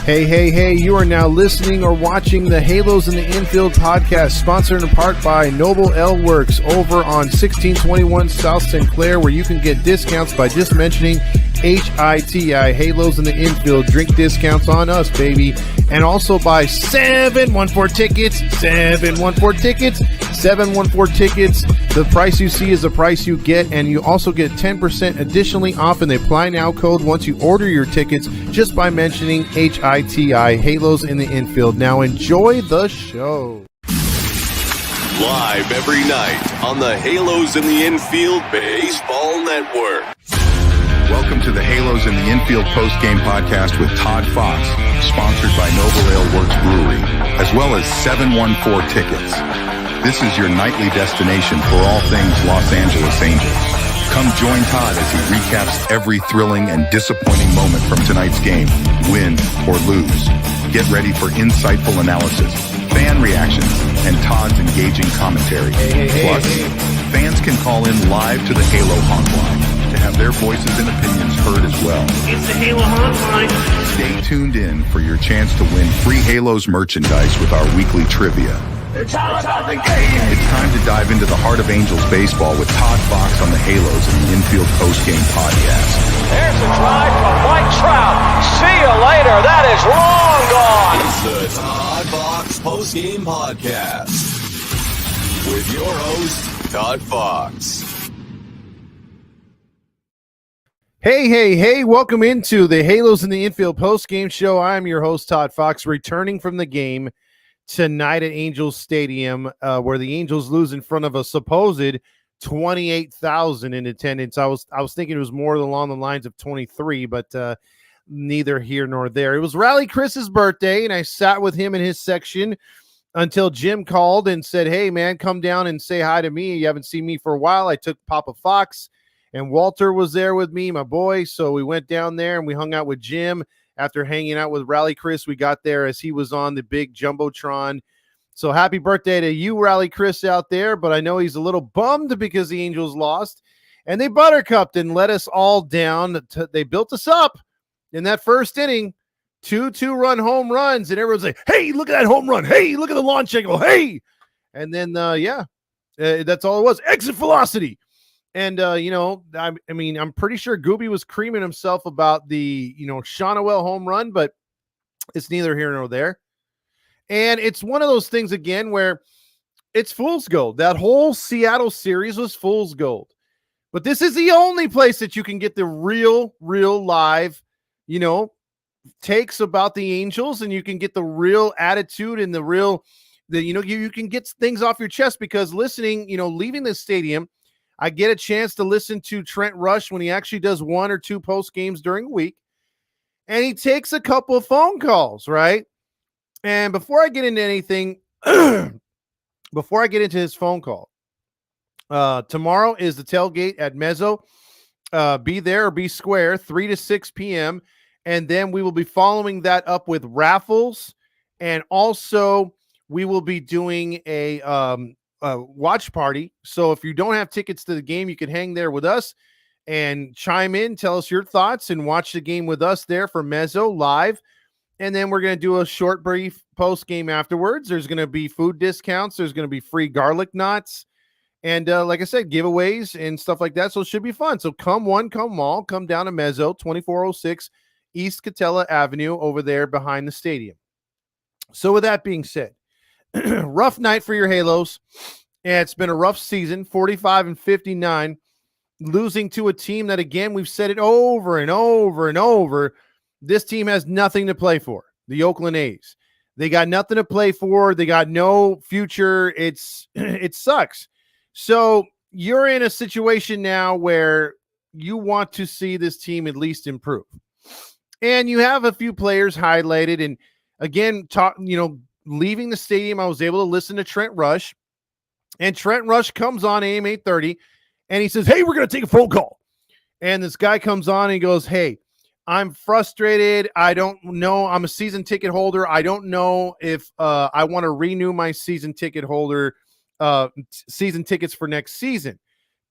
Hey, you are now listening or watching the Halos in the Infield podcast, sponsored in part by Noble L Works over on 1621 South Sinclair, where you can get discounts by just mentioning HITI, Halos in the Infield, drink discounts on us, baby. And also by 714 Tickets, 714 Tickets. The price you see is the price you get, and you also get 10% additionally off in the Apply Now code once you order your tickets just by mentioning HITI, Halos in the Infield. Now enjoy the show. Live every night on the Halos in the Infield Baseball Network. Welcome to the Halos in the Infield post-game podcast with Todd Fox, sponsored by Noble Ale Works Brewery, as well as 714 Tickets. This is your nightly destination for all things Los Angeles Angels. Come join Todd as he recaps every thrilling and disappointing moment from tonight's game, win or lose. Get ready for insightful analysis, fan reactions, and Todd's engaging commentary. Plus, fans can call in live to the Halo hotline to have their voices and opinions heard as well. It's the Halo hotline. Stay tuned in for your chance to win free Halos merchandise with our weekly trivia. It's all about the game. It's time to dive into the heart of Angels baseball with Todd Fox on the Halos in the Infield postgame podcast. There's a drive from Mike Trout. See you later. That is long gone. It's the Todd Fox postgame podcast with your host, Todd Fox. Hey, welcome into the Halos in the Infield post-game show. I'm your host, Todd Fox, returning from the game tonight at Angels Stadium, where the Angels lose in front of a supposed 28,000 in attendance. I was thinking it was more along the lines of 23, but neither here nor there. It was Rally Chris's birthday, and I sat with him in his section until Jim called and said, hey, man, come down and say hi to me. You haven't seen me for a while. I took Papa Fox, and Walter was there with me, my boy. So we went down there, and we hung out with Jim. After hanging out with Rally Chris, we got there as he was on the big Jumbotron. So happy birthday to you, Rally Chris, out there. But I know he's a little bummed because the Angels lost. And they buttercupped and let us all down. They built us up in that first inning. 2 2-run home runs. And everyone's like, hey, look at that home run. Hey, look at the launch angle. Hey. And then, that's all it was. Exit velocity. And, I'm pretty sure Gooby was creaming himself about the, Shawnuel home run, but it's neither here nor there. And it's one of those things, again, where it's fool's gold. That whole Seattle series was fool's gold. But this is the only place that you can get the real live, takes about the Angels, and you can get the real attitude and you can get things off your chest, because listening, leaving the stadium, I get a chance to listen to Trent Rush when he actually does 1 or 2 post games during the week, and he takes a couple of phone calls, right? And before I get into anything, before I get into his phone call, tomorrow is the tailgate at Mezzo. Be there or be square, 3 to 6 p.m. And then we will be following that up with raffles, and also we will be doing a watch party. So if you don't have tickets to the game, you can hang there with us and chime in, tell us your thoughts, and watch the game with us there for Mezzo live. And then we're going to do a short, brief post game afterwards. There's going to be food discounts. There's going to be free garlic knots. And like I said, giveaways and stuff like that. So it should be fun. So come one, come all, come down to Mezzo, 2406 East Catella Avenue over there behind the stadium. So with that being said, rough night for your Halos. Yeah, it's been a rough season, 45-59, losing to a team that, again, we've said it over and over and over. This team has nothing to play for, the Oakland A's. They got nothing to play for. They got no future. It sucks. So you're in a situation now where you want to see this team at least improve. And you have a few players highlighted. And again, leaving the stadium, I was able to listen to Trent Rush, and Trent Rush comes on AM 830, and he says, hey, we're going to take a phone call. And this guy comes on and he goes, hey, I'm frustrated. I don't know. I'm a season ticket holder. I don't know if I want to renew my season tickets for next season.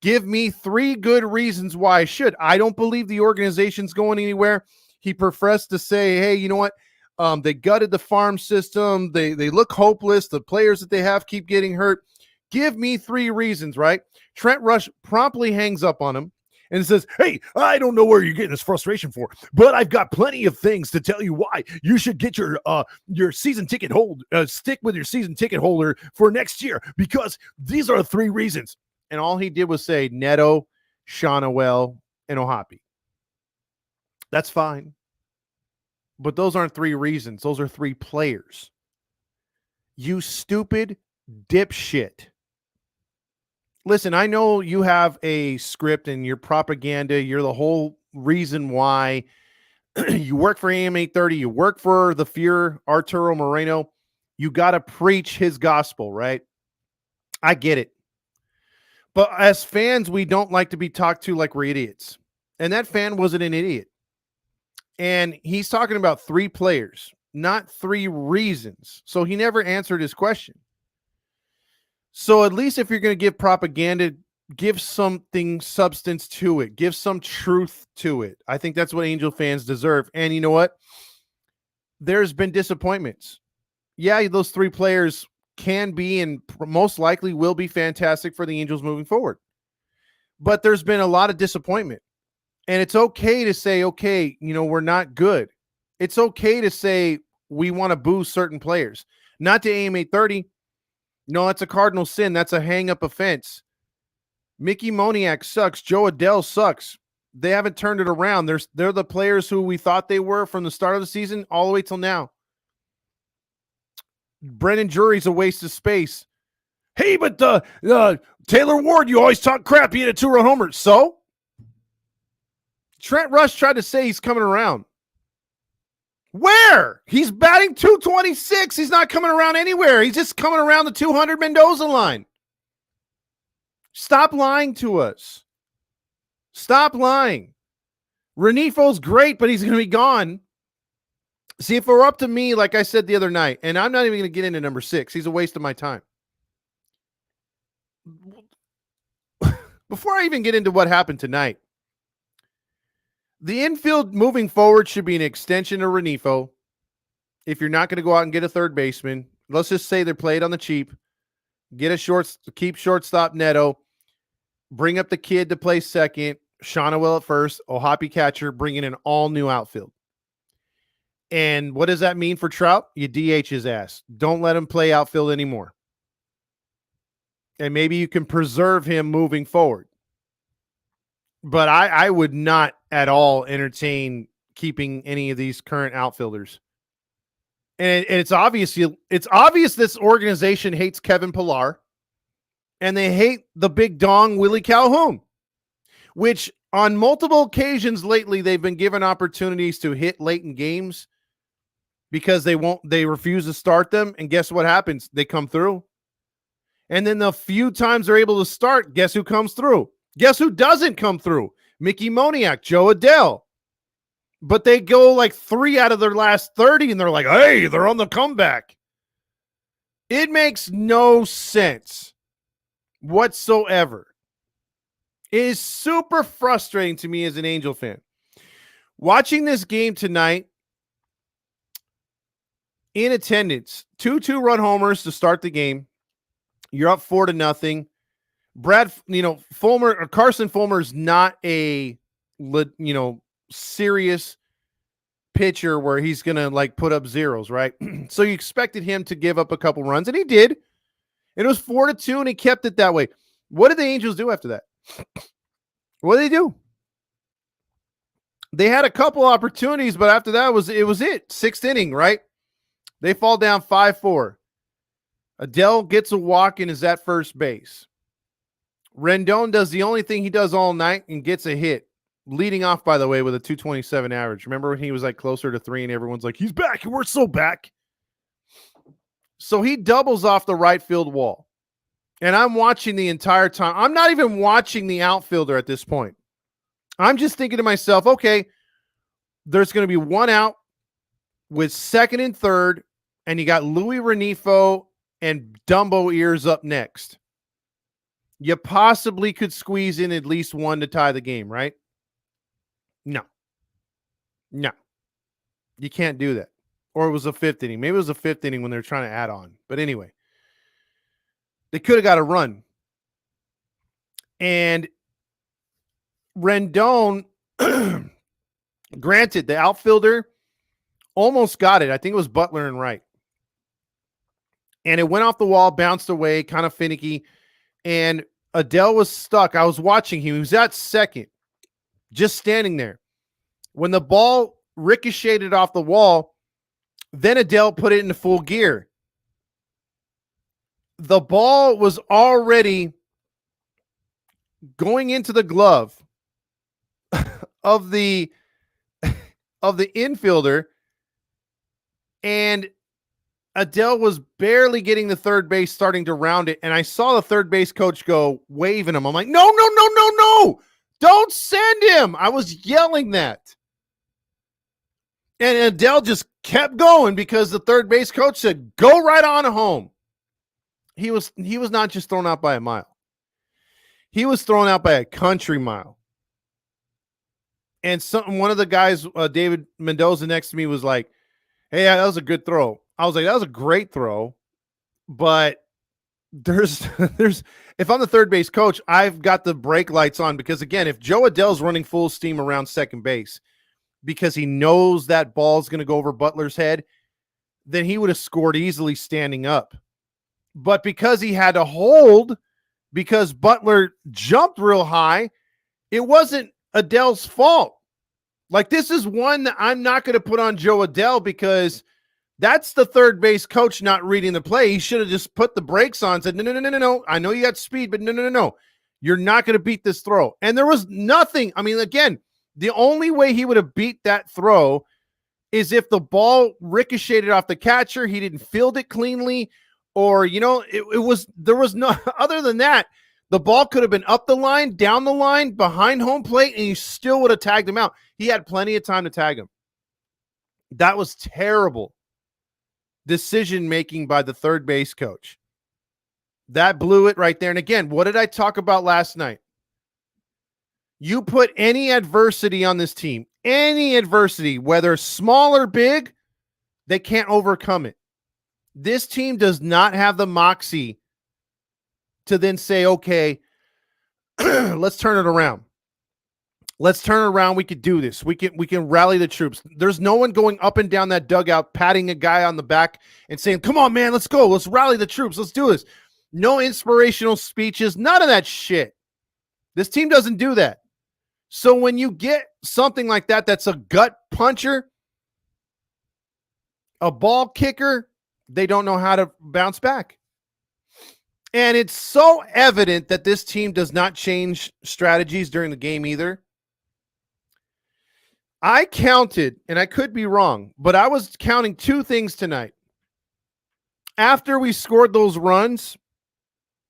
Give me 3 good reasons why I should. I don't believe the organization's going anywhere. He professed to say, hey, you know what? They gutted the farm system. They look hopeless. The players that they have keep getting hurt. Give me 3 reasons, right? Trent Rush promptly hangs up on him and says, hey, I don't know where you're getting this frustration for, but I've got plenty of things to tell you why you should get your season ticket stick with your season ticket holder for next year, because these are 3 reasons. And all he did was say Neto, Shonawell, and Ohapi. That's fine. But those aren't 3 reasons. Those are 3 players. You stupid dipshit. Listen, I know you have a script and your propaganda. You're the whole reason why you work for AM 830. You work for the Fear, Arturo Moreno. You got to preach his gospel, right? I get it. But as fans, we don't like to be talked to like we're idiots. And that fan wasn't an idiot. And he's talking about 3 players, not 3 reasons. So he never answered his question. So at least if you're going to give propaganda, give something substance to it. Give some truth to it. I think that's what Angel fans deserve. And you know what? There's been disappointments. Yeah, those 3 players can be and most likely will be fantastic for the Angels moving forward. But there's been a lot of disappointment. And it's okay to say, okay, we're not good. It's okay to say we want to boo certain players. Not to AM 830. No, that's a cardinal sin. That's a hang-up offense. Mickey Moniak sucks. Joe Adell sucks. They haven't turned it around. They're the players who we thought they were from the start of the season all the way till now. Brennan Drury's a waste of space. Hey, but Taylor Ward, you always talk crap. He hit a 2-run homer. So? Trent Rush tried to say he's coming around. Where? He's batting .226. He's not coming around anywhere. He's just coming around the 200 Mendoza line. Stop lying to us. Stop lying. Renifo's great, but he's going to be gone. See, if it were up to me, like I said the other night, and I'm not even going to get into number 6. He's a waste of my time. Before I even get into what happened tonight, the infield moving forward should be an extension of Renifo. If you're not going to go out and get a third baseman, let's just say they're played on the cheap. Keep shortstop Neto. Bring up the kid to play second. Shonawell at first. Ohapi catcher. Bring in an all-new outfield. And what does that mean for Trout? You DH his ass. Don't let him play outfield anymore. And maybe you can preserve him moving forward. But I would not at all entertain keeping any of these current outfielders. And it's obvious this organization hates Kevin Pillar, and they hate the big dong Willie Calhoun, which on multiple occasions lately they've been given opportunities to hit late in games because they refuse to start them. And guess what happens? They come through. And then the few times they're able to start, guess who comes through? Guess who doesn't come through? Mickey Moniak, Joe Adell. But they go like 3 out of their last 30, and they're like, hey, they're on the comeback. It makes no sense whatsoever. It is super frustrating to me as an Angel fan. Watching this game tonight, in attendance, 2 2-run homers to start the game. You're up 4-0. Carson Fulmer is not a, serious pitcher where he's going to like put up zeros, right? So you expected him to give up a couple runs, and he did. And it was 4-2, and he kept it that way. What did the Angels do after that? What did they do? They had a couple opportunities, but after that it was it. 6th inning, right? They fall down 5-4. Adell gets a walk and is at first base. Rendon does the only thing he does all night and gets a hit. Leading off, by the way, with a 227 average. Remember when he was like closer to 3 and everyone's like, he's back. We're so back. So he doubles off the right field wall. And I'm watching the entire time. I'm not even watching the outfielder at this point. I'm just thinking to myself, okay, there's going to be 1 out with 2nd and 3rd, and you got Louis Renifo and Dumbo Ears up next. You possibly could squeeze in at least 1 to tie the game, right? No. You can't do that. Or it was the 5th inning. Maybe it was the 5th inning when they were trying to add on. But anyway, they could have got a run. And Rendon, granted, the outfielder almost got it. I think it was Butler and Wright. And it went off the wall, bounced away, kind of finicky. And Adell was stuck. I was watching him. He was at second, just standing there. When the ball ricocheted off the wall, then Adell put it into full gear. The ball was already going into the glove of the infielder, and Adell was barely getting the third base, starting to round it, and I saw the third base coach go waving him. I'm like, no, don't send him. I was yelling that. And Adell just kept going because the third base coach said, go right on home. He was not just thrown out by a mile. He was thrown out by a country mile. And one of the guys, David Mendoza, next to me was like, hey, that was a good throw. I was like, that was a great throw. But there's if I'm the third base coach, I've got the brake lights on because, again, if Joe Adell's running full steam around second base because he knows that ball's going to go over Butler's head, then he would have scored easily standing up. But because he had to hold, because Butler jumped real high, it wasn't Adell's fault. Like, this is one that I'm not going to put on Joe Adell because that's the third base coach not reading the play. He should have just put the brakes on and said, no. I know you got speed, but no. You're not going to beat this throw. And there was nothing. I mean, again, the only way he would have beat that throw is if the ball ricocheted off the catcher, he didn't field it cleanly, or, there was no, other than that, the ball could have been up the line, down the line, behind home plate, and you still would have tagged him out. He had plenty of time to tag him. That was terrible decision-making by the third base coach. That blew it right there. And again, what did I talk about last night? You put any adversity on this team, any adversity, whether small or big, they can't overcome it. This team does not have the moxie to then say, okay, let's turn it around. Let's turn it around. We could do this. We can rally the troops. There's no one going up and down that dugout, patting a guy on the back and saying, come on, man, let's go. Let's rally the troops. Let's do this. No inspirational speeches. None of that shit. This team doesn't do that. So when you get something like that, that's a gut puncher, a ball kicker, they don't know how to bounce back. And it's so evident that this team does not change strategies during the game either. I counted, and I could be wrong, but I was counting two things tonight. After we scored those runs,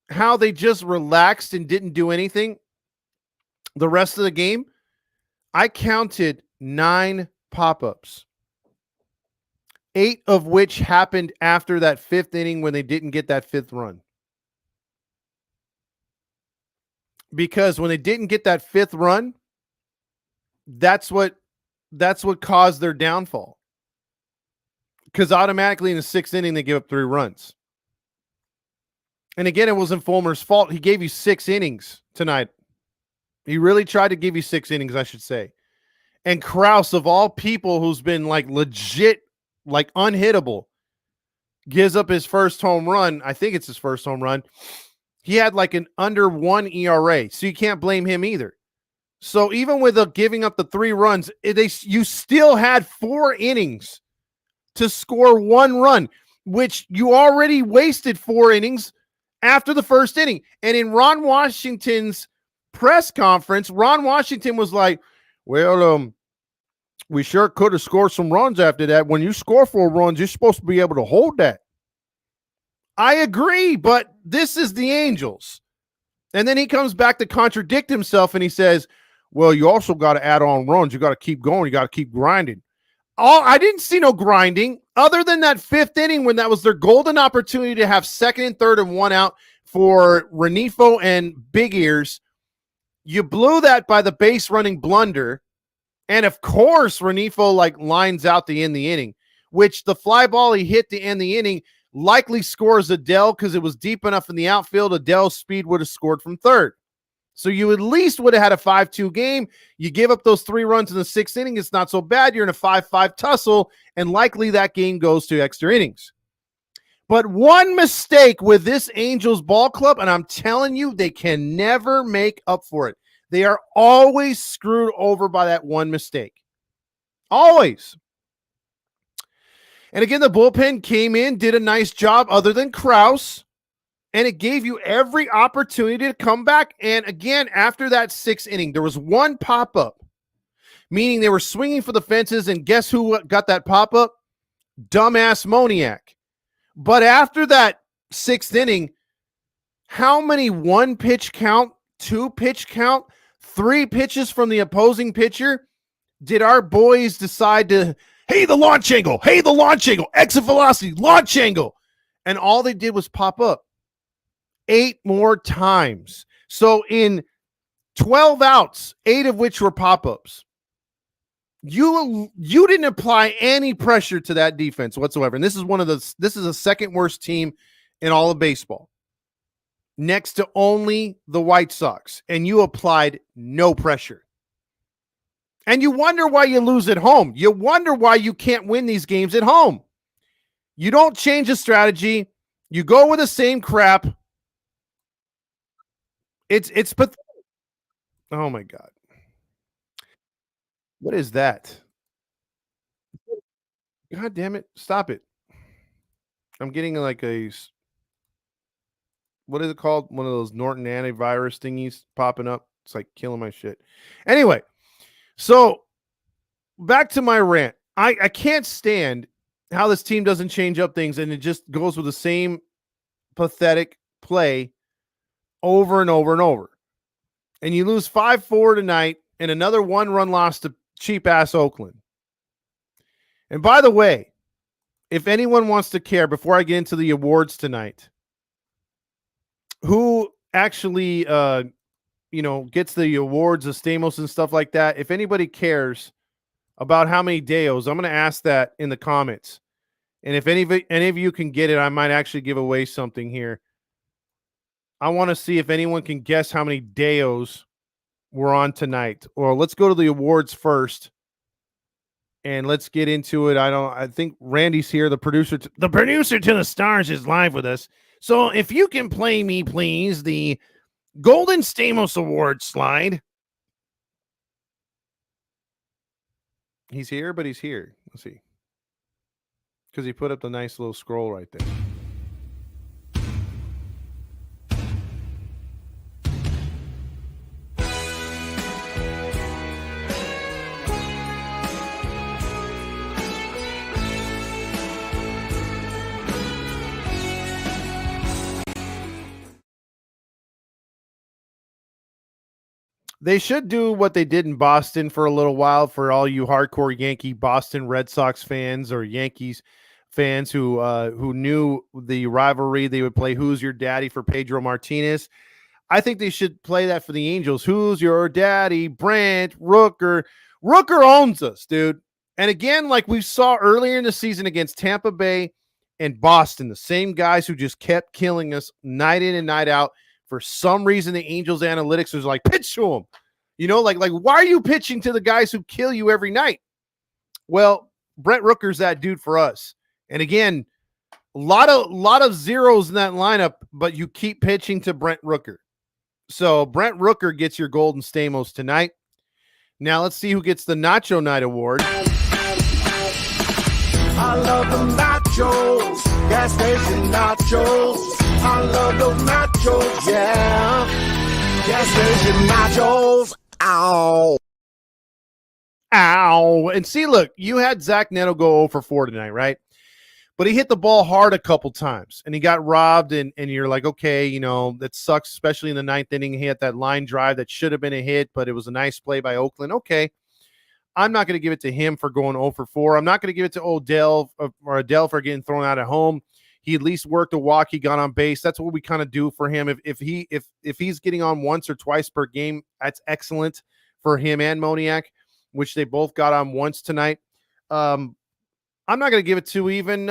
how they just relaxed and didn't do anything the rest of the game. I counted 9 pop-ups, 8 of which happened after that 5th inning when they didn't get that 5th run. Because when they didn't get that 5th run, that's what caused their downfall. Because automatically in the 6th inning, they give up 3 runs. And again, it wasn't Fulmer's fault. He gave you 6 innings tonight. He really tried to give you 6 innings, I should say. And Krause, of all people, who's been like legit, like unhittable, gives up his first home run. I think it's his first home run. He had like an under 1 ERA, so you can't blame him either. So even with giving up the 3 runs, you still had 4 innings to score 1 run, which you already wasted 4 innings after the first inning. And in Ron Washington's press conference, Ron Washington was like, well, we sure could have scored some runs after that. When you score 4 runs, you're supposed to be able to hold that. I agree, but this is the Angels. And then he comes back to contradict himself, and he says, well, you also got to add on runs. You got to keep going. You got to keep grinding. I didn't see no grinding other than that 5th inning when that was their golden opportunity to have 2nd and 3rd and 1 out for Renifo and Big Ears. You blew that by the base running blunder. And of course, Renifo lines out to end the inning. which the fly ball he hit to end the inning likely scores Adell because it was deep enough in the outfield. Adell's speed would have scored from third. So you at least would have had a 5-2 game. You give up those 3 runs in the 6th inning. It's not so bad. You're in a 5-5 tussle, and likely that game goes to extra innings. But one mistake with this Angels ball club, and I'm telling you, they can never make up for it. They are always screwed over by that one mistake. Always. And again, the bullpen came in, did a nice job other than Krause, and it gave you every opportunity to come back. And again, after that 6th inning, there was one pop-up, meaning they were swinging for the fences, and guess who got that pop-up? Dumbass Moniak. But after that 6th inning, how many 1-pitch count, 2-pitch count, 3 pitches from the opposing pitcher did our boys decide to, hey, the launch angle, exit velocity, launch angle. And all they did was pop up 8 more times. So in 12 outs, 8 of which were pop-ups, you didn't apply any pressure to that defense whatsoever. And this is the second worst team in all of baseball, next to only the White Sox. And you applied no pressure. And you wonder why you lose at home. You wonder why you can't win these games at home. You don't change the strategy. You go with the same crap. It's pathetic. Oh my God. What is that? God damn it. Stop it. I'm getting like what is it called? One of those Norton antivirus thingies popping up. It's like killing my shit. Anyway, so back to my rant. I can't stand how this team doesn't change up things and it just goes with the same pathetic play over and over and over. And you lose 5-4 tonight and another 1-run loss to cheap-ass Oakland. And by the way, if anyone wants to care, before I get into the awards tonight, who actually, gets the awards, the Stamos and stuff like that, if anybody cares about how many Deos, I'm going to ask that in the comments. And if any of you can get it, I might actually give away something here. I want to see if anyone can guess how many Deos we're on tonight. Or let's go to the awards first. And let's get into it. I think Randy's here, the producer to the stars is live with us. So if you can play me, please, the Golden Stamos Award slide. He's here, but he's here. Let's see. Because he put up the nice little scroll right there. They should do what they did in Boston for a little while for all you hardcore Yankee Boston Red Sox fans or Yankees fans who knew the rivalry. They would play Who's Your Daddy for Pedro Martinez. I think they should play that for the Angels. Who's your daddy? Brent Rooker. Rooker owns us, dude. And again, like we saw earlier in the season against Tampa Bay and Boston, the same guys who just kept killing us night in and night out. For some reason, the Angels analytics was like, pitch to them. Like why are you pitching to the guys who kill you every night? Well, Brent Rooker's that dude for us. And again, a lot of zeros in that lineup, but you keep pitching to Brent Rooker. So Brent Rooker gets your Golden Stamos tonight. Now let's see who gets the Nacho Night Award. I love the nachos, gas station nachos. I love those nachos, yeah. Gas station nachos, ow. Ow. And see, look, you had Zach Neto go 0 for 4 tonight, right? But he hit the ball hard a couple times, and he got robbed, and you're like, okay, that sucks, especially in the 9th inning. He had that line drive that should have been a hit, but it was a nice play by Oakland. Okay. I'm not going to give it to him for going 0 for 4. I'm not going to give it to Adell for getting thrown out at home. He at least worked a walk. He got on base. That's what we kind of do for him. If he's getting on once or twice per game, that's excellent for him and Moniak, which they both got on once tonight. I'm not going to give it to even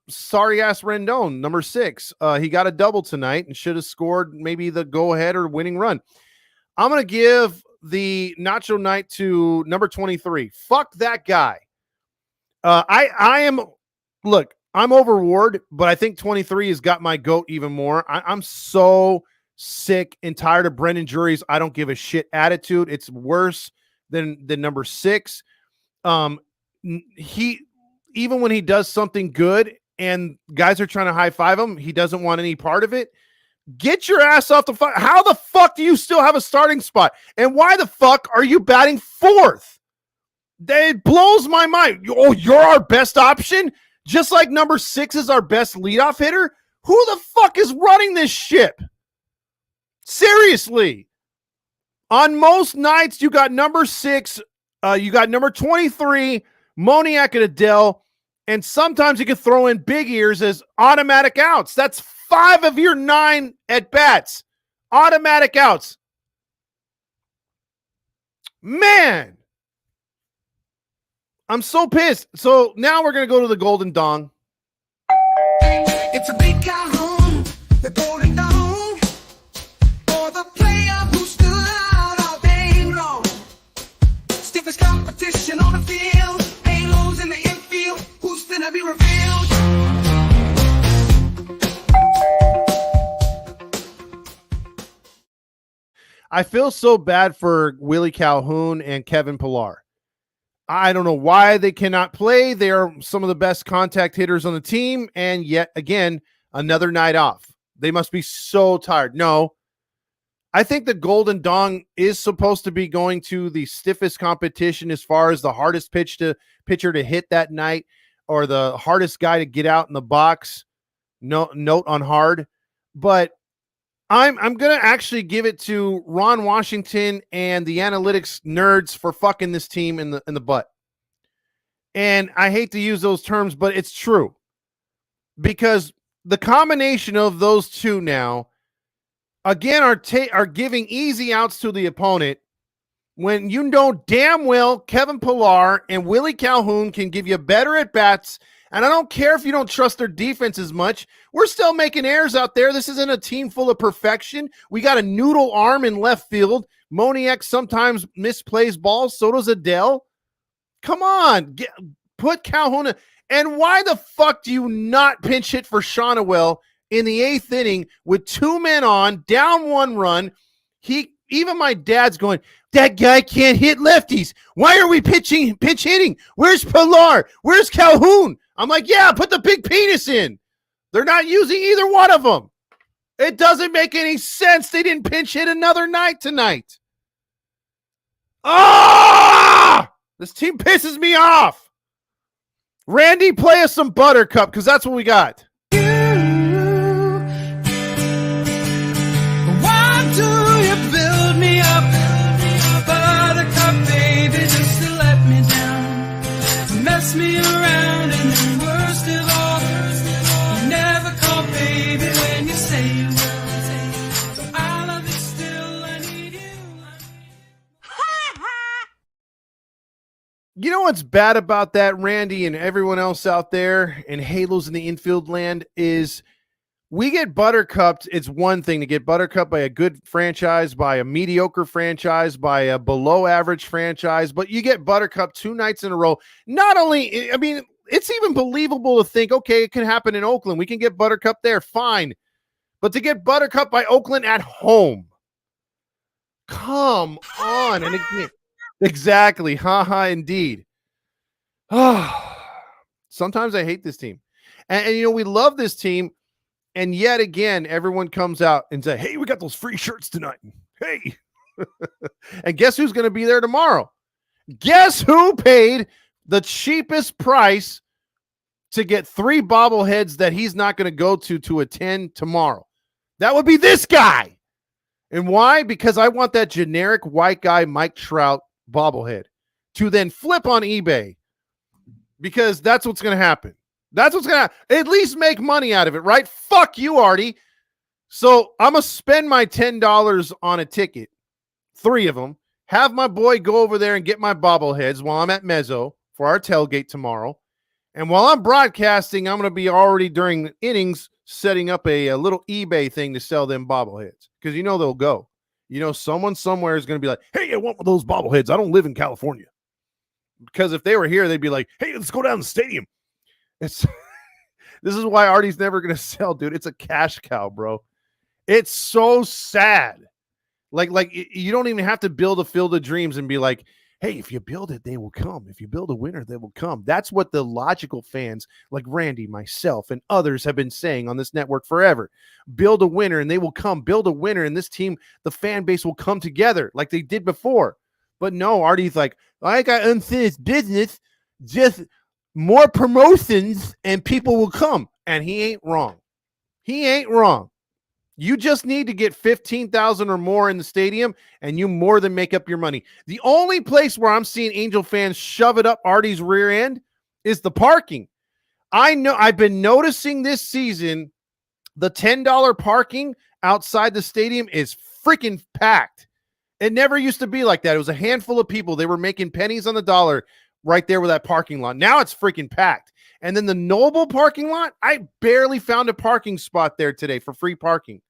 sorry ass Rendon, number 6. He got a double tonight and should have scored maybe the go ahead or winning run. I'm going to give the Nacho Night to number 23. Fuck that guy. I'm over Ward, but I think 23 has got my goat even more. I'm so sick and tired of Brendan Drury's I don't give a shit attitude. It's worse than number 6. He, even when he does something good and guys are trying to high five him, he doesn't want any part of it. Get your ass off the fuck. How the fuck do you still have a starting spot? And why the fuck are you batting 4th? It blows my mind. Oh, you're our best option? Just like number 6 is our best leadoff hitter? Who the fuck is running this ship? Seriously. On most nights, you got number 6, you got number 23, Moniak and Adele, and sometimes you can throw in Big Ears as automatic outs. That's 5 of your 9 at-bats. Automatic outs. Man. I'm so pissed. So now we're going to go to the Golden Dong. It's a big Calhoun, the Golden Dong, for the player who stood out all day long. Stiffest competition on the field, halos in the infield, who's finna be revealed. I feel so bad for Willie Calhoun and Kevin Pillar. I don't know why they cannot play. They are some of the best contact hitters on the team, and yet again, another night off. They must be so tired. No, I think the Golden Dong is supposed to be going to the stiffest competition as far as the hardest pitcher to hit that night or the hardest guy to get out in the box. No note on hard, but I'm going to actually give it to Ron Washington and the analytics nerds for fucking this team in the butt. And I hate to use those terms, but it's true. Because the combination of those two now, again, are giving easy outs to the opponent when you know damn well Kevin Pillar and Willie Calhoun can give you better at-bats. And I don't care if you don't trust their defense as much. We're still making errors out there. This isn't a team full of perfection. We got a noodle arm in left field. Moniak sometimes misplays balls. So does Adele. Come on. Put Calhoun in. And why the fuck do you not pinch hit for Shonawell in the 8th inning with 2 men on, down 1 run? Even my dad's going, that guy can't hit lefties. Why are we pinch hitting? Where's Pillar? Where's Calhoun? I'm like, yeah, put the big penis in. They're not using either one of them. It doesn't make any sense. They didn't pinch hit another night tonight. Ah! This team pisses me off. Randy, play us some Buttercup because that's what we got. Why do you build me up? Buttercup, baby, just to let me down. To mess me around, and then worst of all, you never call baby when you say you will. So I love you still, I need you. You know what's bad about that, Randy, and everyone else out there in Halos in the infield land is we get buttercupped. It's one thing to get buttercupped by a good franchise, by a mediocre franchise, by a below average franchise, but you get buttercupped 2 nights in a row. Not only, I mean, it's even believable to think, okay, it can happen in Oakland. We can get buttercupped there. Fine. But to get buttercupped by Oakland at home. Come on. And again, exactly. Haha, indeed. Sometimes I hate this team. And, you know, we love this team. And yet again, everyone comes out and says, hey, we got those free shirts tonight. Hey. And guess who's going to be there tomorrow? Guess who paid the cheapest price to get 3 bobbleheads that he's not going to go to attend tomorrow? That would be this guy. And why? Because I want that generic white guy Mike Trout bobblehead to then flip on eBay, because that's what's going to happen. That's what's going to at least make money out of it, right? Fuck you, Artie. So I'm going to spend my $10 on a ticket, 3 of them, have my boy go over there and get my bobbleheads while I'm at Mezzo for our tailgate tomorrow. And while I'm broadcasting, I'm going to be already during innings setting up a little eBay thing to sell them bobbleheads because they'll go. Someone somewhere is going to be like, hey, I want one of those bobbleheads. I don't live in California. Because if they were here, they'd be like, hey, let's go down to the stadium. This is why Artie's never going to sell, dude. It's a cash cow, bro. It's so sad. Like you don't even have to build a field of dreams and be like, hey, if you build it, they will come. If you build a winner, they will come. That's what the logical fans like Randy, myself, and others have been saying on this network forever. Build a winner and they will come. Build a winner and this team, the fan base will come together like they did before. But no, Artie's like, I got unfinished business, just more promotions and people will come. And he ain't wrong. He ain't wrong. You just need to get 15,000 or more in the stadium, and you more than make up your money. The only place where I'm seeing Angel fans shove it up Artie's rear end is the parking. I know I've been noticing this season the $10 parking outside the stadium is freaking packed. It never used to be like that. It was a handful of people. They were making pennies on the dollar right there with that parking lot. Now it's freaking packed. And then the Noble parking lot, I barely found a parking spot there today for free parking.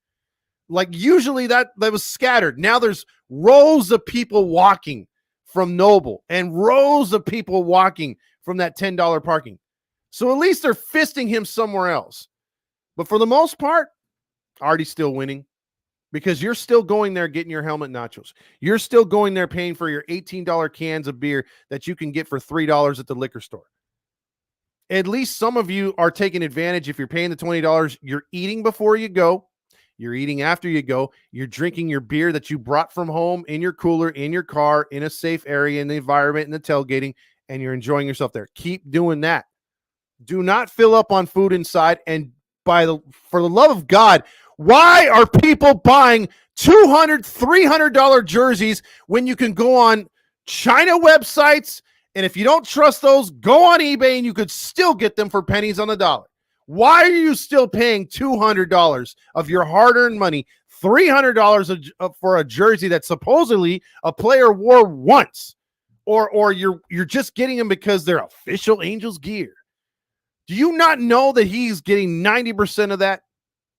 Like usually that was scattered. Now there's rows of people walking from Noble and rows of people walking from that $10 parking. So at least they're fisting him somewhere else. But for the most part, Artie's still winning because you're still going there getting your helmet nachos. You're still going there paying for your $18 cans of beer that you can get for $3 at the liquor store. At least some of you are taking advantage. If you're paying the $20, you're eating before you go. You're eating after you go. You're drinking your beer that you brought from home in your cooler, in your car, in a safe area, in the environment, in the tailgating, and you're enjoying yourself there. Keep doing that. Do not fill up on food inside. And for the love of God, why are people buying $200, $300 jerseys when you can go on China websites? And if you don't trust those, go on eBay and you could still get them for pennies on the dollar. Why are you still paying $200 of your hard-earned money, $300 for a jersey that supposedly a player wore once? Or you're just getting them because they're official Angels gear? Do you not know that he's getting 90% of that?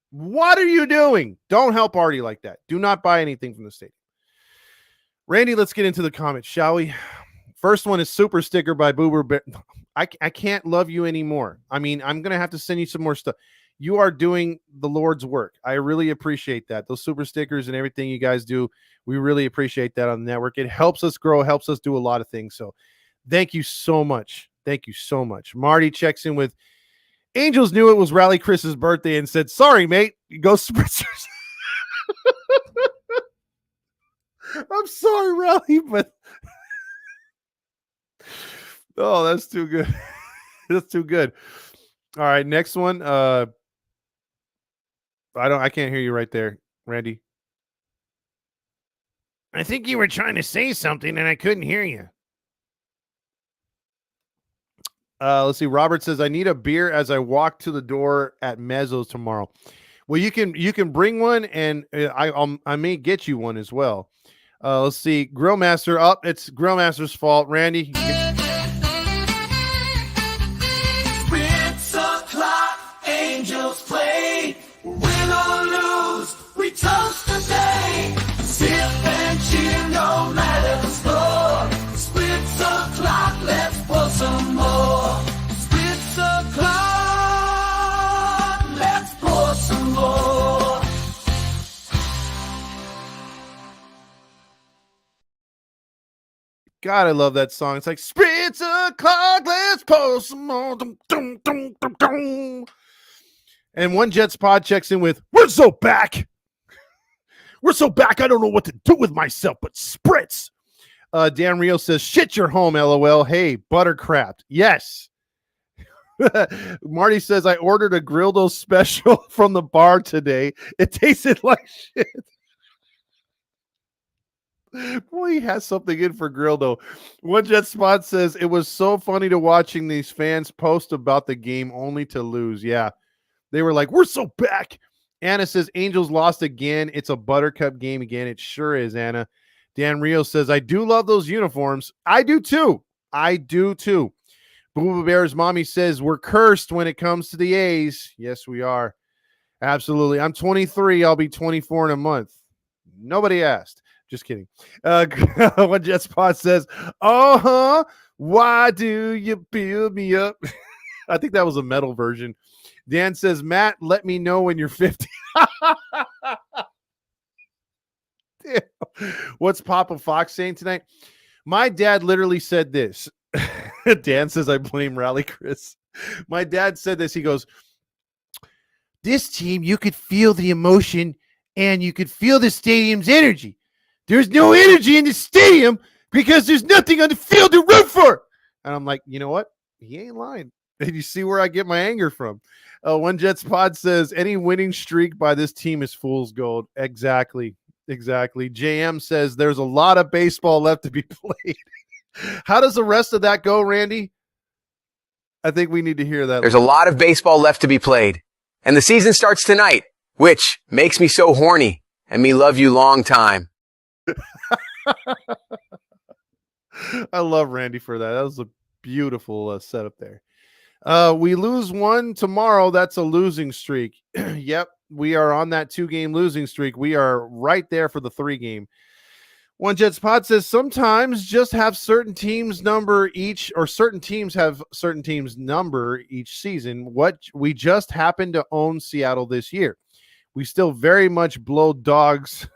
What are you doing? Don't help Artie like that. Do not buy anything from the stadium. Randy, let's get into the comments, shall we? First one is Super Sticker by Boober Bear. I can't love you anymore. I mean, I'm going to have to send you some more stuff. You are doing the Lord's work. I really appreciate that. Those super stickers and everything you guys do, we really appreciate that on the network. It helps us grow, helps us do a lot of things. So thank you so much. Thank you so much. Marty checks in with, Angels knew it was Rally Chris's birthday and said, sorry, mate. Go Spritzers. I'm sorry, Rally, but oh, that's too good. That's too good. All right, next one. I can't hear you right there, Randy. I think you were trying to say something and I couldn't hear you. Let's see. Robert says, I need a beer as I walk to the door at Mezzo's tomorrow. Well, you can bring one, and I may get you one as well. Let's see. Grillmaster up. It's Grillmaster's fault. Randy. It's o'clock, Angels play. Win or lose, we toast today. Sip and cheer, no matter the score. Splits o'clock, let's pour some more. Splits o'clock, let's pour some more. God, I love that song. It's like, Spritz o'clock, let's pour some more. Dum, dum, dum, dum, dum. And one Jets pod checks in with, we're so back. We're so back, I don't know what to do with myself, but Spritz. Dan Rio says, shit your home, LOL. Hey, Buttercraft. Yes. Marty says, I ordered a Grildo special from the bar today. It tasted like shit. Boy, he has something in for Grildo. One Jet Spot says, it was so funny to watching these fans post about the game only to lose. Yeah. They were like, we're so back. Anna says, Angels lost again. It's a Buttercup game again. It sure is, Anna. Dan Rio says, I do love those uniforms. I do too. Booba Bear's mommy says we're cursed when it comes to the A's. Yes, we are. Absolutely. I'm 23. I'll be 24 in a month. Nobody asked. Just kidding. One Jet Spot says, why do you build me up? I think that was a metal version. Dan says, Matt, let me know when you're 50. Damn. What's Papa Fox saying tonight? My dad literally said this. Dan says, I blame Rally Chris. My dad said this. He goes, this team, you could feel the emotion and you could feel the stadium's energy. There's no energy in the stadium because there's nothing on the field to root for. And I'm like, you know what? He ain't lying. And you see where I get my anger from. One Jets Pod says, any winning streak by this team is fool's gold. Exactly. JM says, there's a lot of baseball left to be played. How does the rest of that go, Randy? I think we need to hear that. There's a lot of baseball left to be played. And the season starts tonight, which makes me so horny and me love you long time. I love Randy for that. That was a beautiful setup there. We lose one tomorrow. That's a losing streak. Yep, we are on that 2-game losing streak. We are right there for the 3-game. One Jets Pod says sometimes just have certain teams number each, or certain teams have certain teams number each season. What we just happened to own Seattle this year. We still very much blow dogs.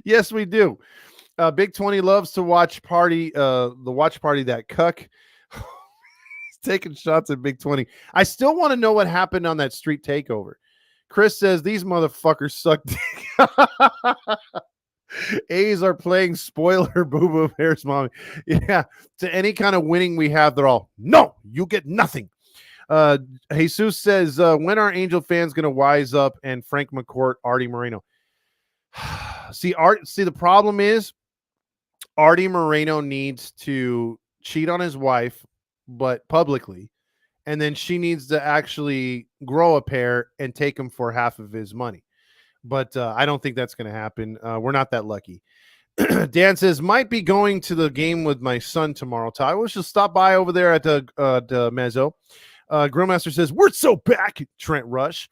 Yes, we do. Big 20 loves to watch party, the watch party that cuck. He's taking shots at Big 20. I still want to know what happened on that street takeover. Chris says these motherfuckers suck dick. A's are playing spoiler Booba Bear's mommy. Yeah, to any kind of winning we have, they're all, no, you get nothing. Jesus says, when are Angel fans going to wise up? And Frank McCourt, Artie Moreno. See, the problem is Artie Moreno needs to cheat on his wife, but publicly, and then she needs to actually grow a pair and take him for half of his money. But I don't think that's going to happen. We're not that lucky. Dan says, might be going to the game with my son tomorrow. Ty, we'll just stop by over there at the Mezzo. Grillmaster says, we're so back, Trent Rush.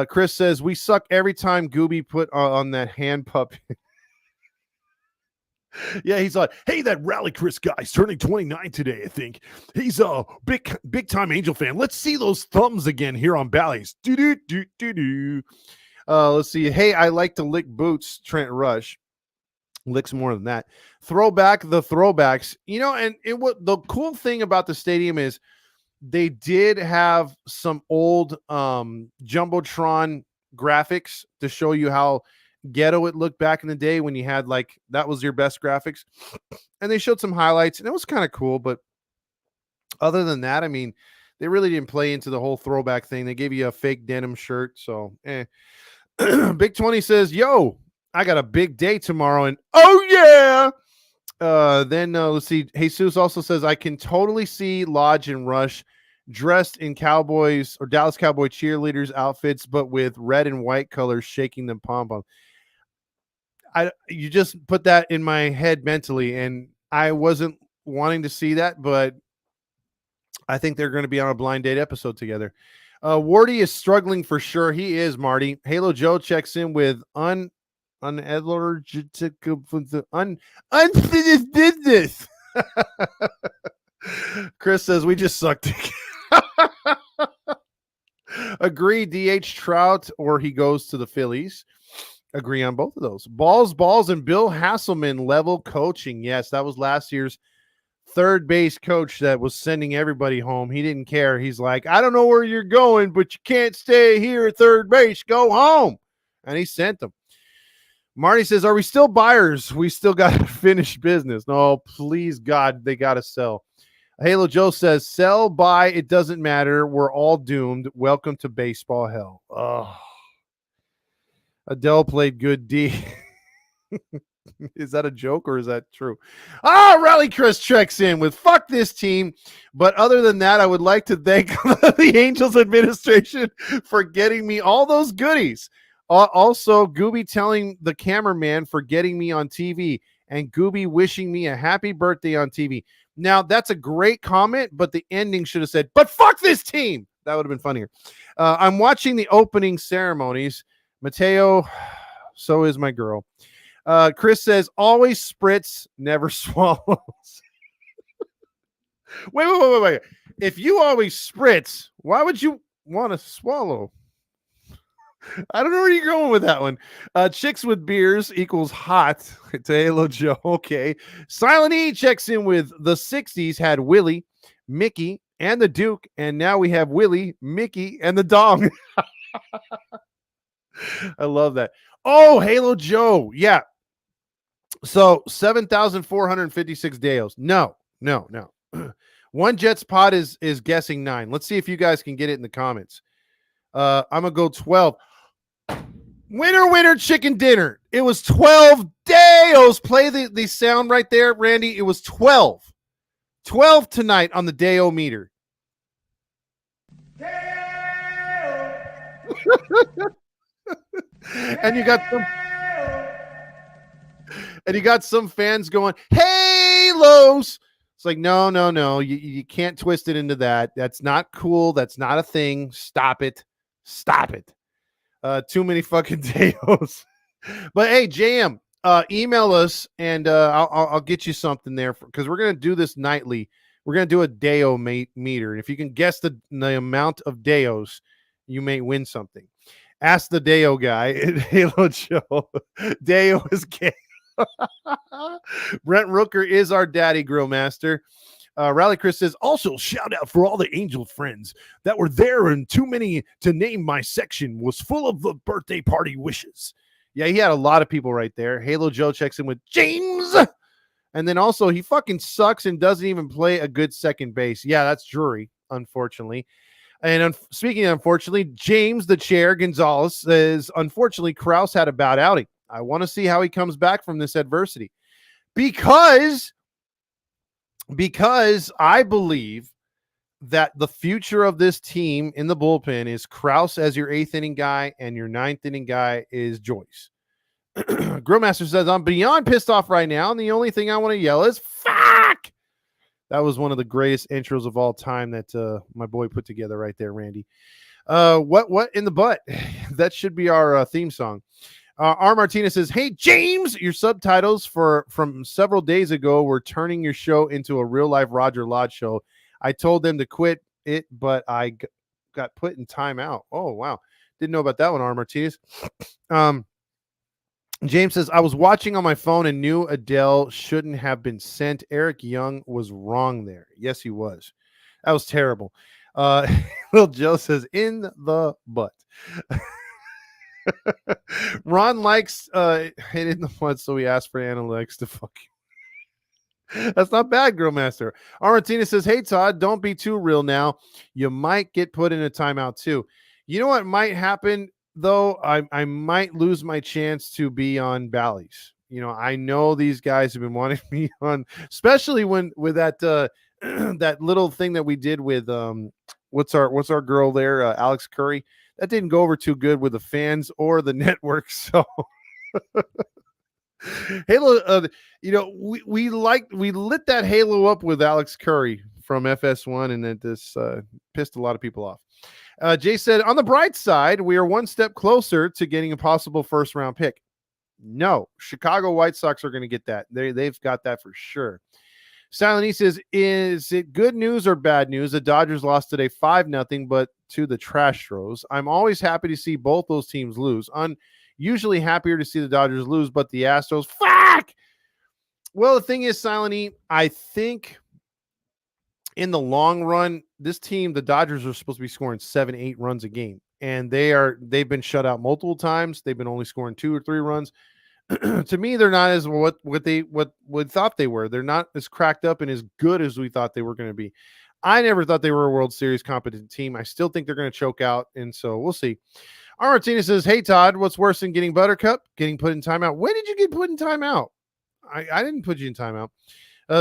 Chris says, we suck every time Gooby put on that hand puppet. Yeah, he's like, hey, that Rally Chris guy's turning 29 today, I think. He's a big time Angel fan. Let's see those thumbs again here on Bally's. Let's see. Hey, I like to lick boots, Trent Rush. Licks more than that. Throwback the throwbacks. You know, and the cool thing about the stadium is they did have some old Jumbotron graphics to show you how ghetto it looked back in the day when you had that was your best graphics, and they showed some highlights and it was kind of cool. But other than that, I mean, they really didn't play into the whole throwback thing. They gave you a fake denim shirt. So Big 20 says, yo, I got a big day tomorrow, and oh yeah. Then let's see. Jesus also says, I can totally see Lodge and Rush dressed in Cowboys or Dallas Cowboy cheerleaders outfits, but with red and white colors shaking them pom-pom. You just put that in my head mentally, and I wasn't wanting to see that, but I think they're going to be on a blind date episode together. Wardy is struggling for sure. He is, Marty. Halo Joe checks in with unfinished business. Chris says we just sucked. Agree, DH Trout, or he goes to the Phillies. Agree on both of those. Balls, and Bill Hasselman level coaching. Yes, that was last year's third base coach that was sending everybody home. He didn't care. He's like, I don't know where you're going, but you can't stay here at third base. Go home. And he sent them. Marty says, are we still buyers? We still got to finish business. No, please, God, they got to sell. Halo Joe says, sell, buy, it doesn't matter. We're all doomed. Welcome to baseball hell. Oh. Adele played good D. Is that a joke or is that true? Rally Chris checks in with fuck this team. But other than that, I would like to thank the Angels administration for getting me all those goodies. Also, Gooby telling the cameraman for getting me on TV and Gooby wishing me a happy birthday on TV. Now, that's a great comment, but the ending should have said, but fuck this team. That would have been funnier. I'm watching the opening ceremonies. Mateo, so is my girl. Chris says, always spritz, never swallows. Wait. If you always spritz, why would you want to swallow? I don't know where you're going with that one. Chicks with beers equals hot to Halo Joe. Okay. Silent E checks in with the 60s had Willie, Mickey, and the Duke, and now we have Willie, Mickey, and the Dong. I love that. Oh, Halo Joe. Yeah. So 7,456 Deos. No. One Jets pod is guessing 9. Let's see if you guys can get it in the comments. I'm gonna go 12. Winner, chicken dinner. It was 12 Deos. Play the sound right there, Randy. It was 12. 12 tonight on the Deo meter. And you got some fans going, Halos. It's like, no. You can't twist it into that. That's not cool. That's not a thing. Stop it. Too many fucking Deos. But hey, JM, email us and I'll get you something there because we're gonna do this nightly. We're gonna do a Deo meter, and if you can guess the amount of Deos, you may win something. Ask the Deo guy at Halo Joe. Deo is gay. Brent Rooker is our daddy grill master. Rally Chris says, also shout out for all the Angel friends that were there, and too many to name. My section was full of the birthday party wishes. Yeah, he had a lot of people right there. Halo Joe checks in with James. And then also he fucking sucks and doesn't even play a good second base. Yeah, that's Drury, unfortunately. And speaking of unfortunately, James the Chair Gonzalez says, unfortunately, Krause had a bad outing. I want to see how he comes back from this adversity. Because I believe that the future of this team in the bullpen is Krause as your 8th inning guy, and your 9th inning guy is Joyce. Grillmaster says, I'm beyond pissed off right now, and the only thing I want to yell is fuck. That was one of the greatest intros of all time that my boy put together right there, Randy. What in the butt? That should be our theme song. R. Martinez says, hey, James, your subtitles from several days ago were turning your show into a real-life Roger Lodge show. I told them to quit it, but I got put in timeout. Oh, wow. Didn't know about that one, R. Martinez. James says, I was watching on my phone and knew Adele shouldn't have been sent. Eric Young was wrong there. Yes, he was. That was terrible. Little Joe says, in the butt. Ron likes hitting the butt, so he asked for analytics to fuck you. That's not bad, Grill Master. Argentina says, hey, Todd, don't be too real now. You might get put in a timeout too. You know what might happen, though? I might lose my chance to be on Bally's. You know, I know these guys have been wanting me on, especially with that that little thing that we did with what's our girl there, Alex Curry. That didn't go over too good with the fans or the network. So Halo, you know, we lit that Halo up with Alex Curry from FS1, and then this pissed a lot of people off. Jay said, on the bright side, we are one step closer to getting a possible first round pick. No, Chicago White Sox are going to get that. They've got that for sure. Silent E says, is it good news or bad news? The Dodgers lost today 5-0, but to the Trastros. I'm always happy to see both those teams lose. Usually happier to see the Dodgers lose, but the Astros, fuck! Well, the thing is, Silent E, I think in the long run, this team, the Dodgers, are supposed to be scoring 7-8 runs a game, and they've been shut out multiple times. They've been only scoring 2 or 3 runs. To me, they're not as what we thought they were. They're not as cracked up and as good as we thought they were going to be. I never thought they were a World Series competent team. I still think they're going to choke out, and so we'll see. R. Martinez says, hey, Todd, what's worse than getting Buttercup? Getting put in timeout. When did you get put in timeout? I didn't put you in timeout.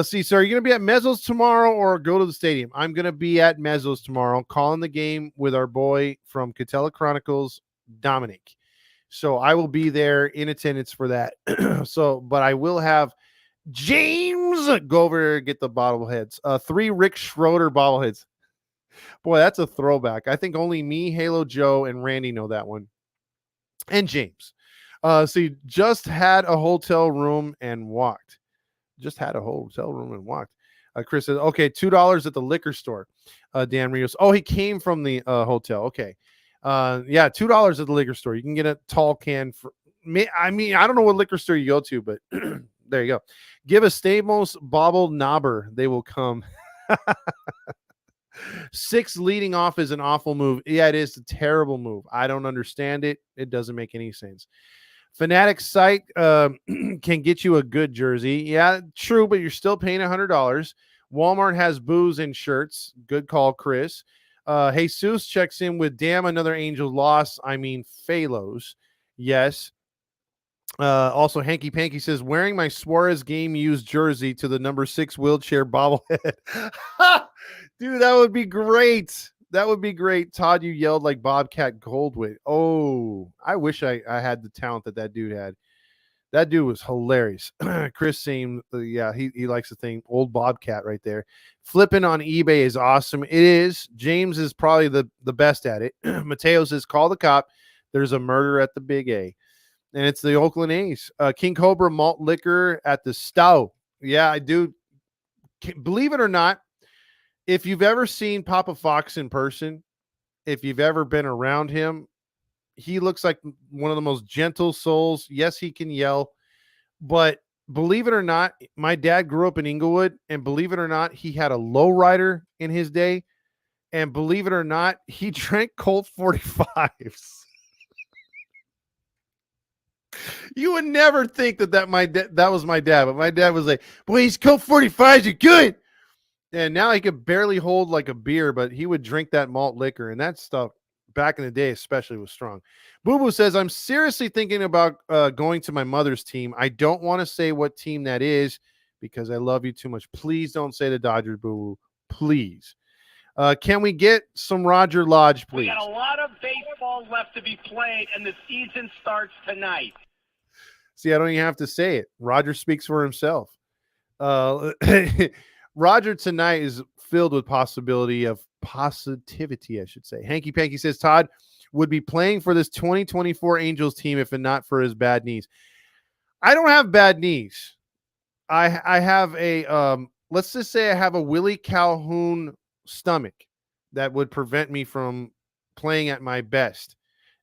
See, so are you going to be at Mezzo's tomorrow or go to the stadium? I'm going to be at Mezzo's tomorrow, calling the game with our boy from Catella Chronicles, Dominic. So I will be there in attendance for that. But I will have James, go over there and get the bobbleheads. 3 Rick Schroeder bobbleheads. Boy, that's a throwback. I think only me, Halo Joe, and Randy know that one. And James. So you just had a hotel room and walked. Just had a hotel room and walked. Chris says, okay, $2 at the liquor store. Dan Rios. Oh, he came from the hotel. Okay. Yeah, $2 at the liquor store. You can get a tall can for me. I mean, I don't know what liquor store you go to, but there you go. Give a Stamos bobble knobber. They will come. 6 leading off is an awful move. Yeah, it is a terrible move. I don't understand it. It doesn't make any sense. Fanatic site can get you a good jersey. Yeah, true, but you're still paying $100. Walmart has booze and shirts. Good call, Chris. Jesus checks in with, damn, another Angel loss. I mean, Phalos. Yes. Also, Hanky Panky says, wearing my Suarez game used jersey to the number 6 wheelchair bobblehead. Dude, that would be great. That would be great. Todd, you yelled like Bobcat Goldthwait. Oh, I wish I had the talent that dude had. That dude was hilarious. Chris seemed, yeah, he likes the thing. Old Bobcat right there. Flipping on eBay is awesome. It is. James is probably the best at it. Mateo says, call the cop. There's a murder at the Big A. And it's the Oakland A's. King Cobra malt liquor at the Stow. Yeah, I do. Believe it or not, if you've ever seen Papa Fox in person, if you've ever been around him, he looks like one of the most gentle souls. Yes, he can yell, but believe it or not, my dad grew up in Inglewood, and believe it or not, he had a lowrider in his day, and believe it or not, he drank Colt 45s. You would never think that was my dad, but my dad was like, boy, these Colt 45s are good. And now he could barely hold like a beer, but he would drink that malt liquor, and that stuff back in the day especially was strong. Boo Boo says, I'm seriously thinking about going to my mother's team. I don't want to say what team that is because I love you too much. Please don't say the Dodgers, Boo Boo. Please. Can we get some Roger Lodge, please? We got a lot of baseball left to be played, and the season starts tonight. See, I don't even have to say it. Roger speaks for himself. Roger tonight is filled with positivity, I should say. Hanky Panky says Todd would be playing for this 2024 Angels team if not for his bad knees. I don't have bad knees. I have a let's just say I have a Willie Calhoun stomach that would prevent me from playing at my best.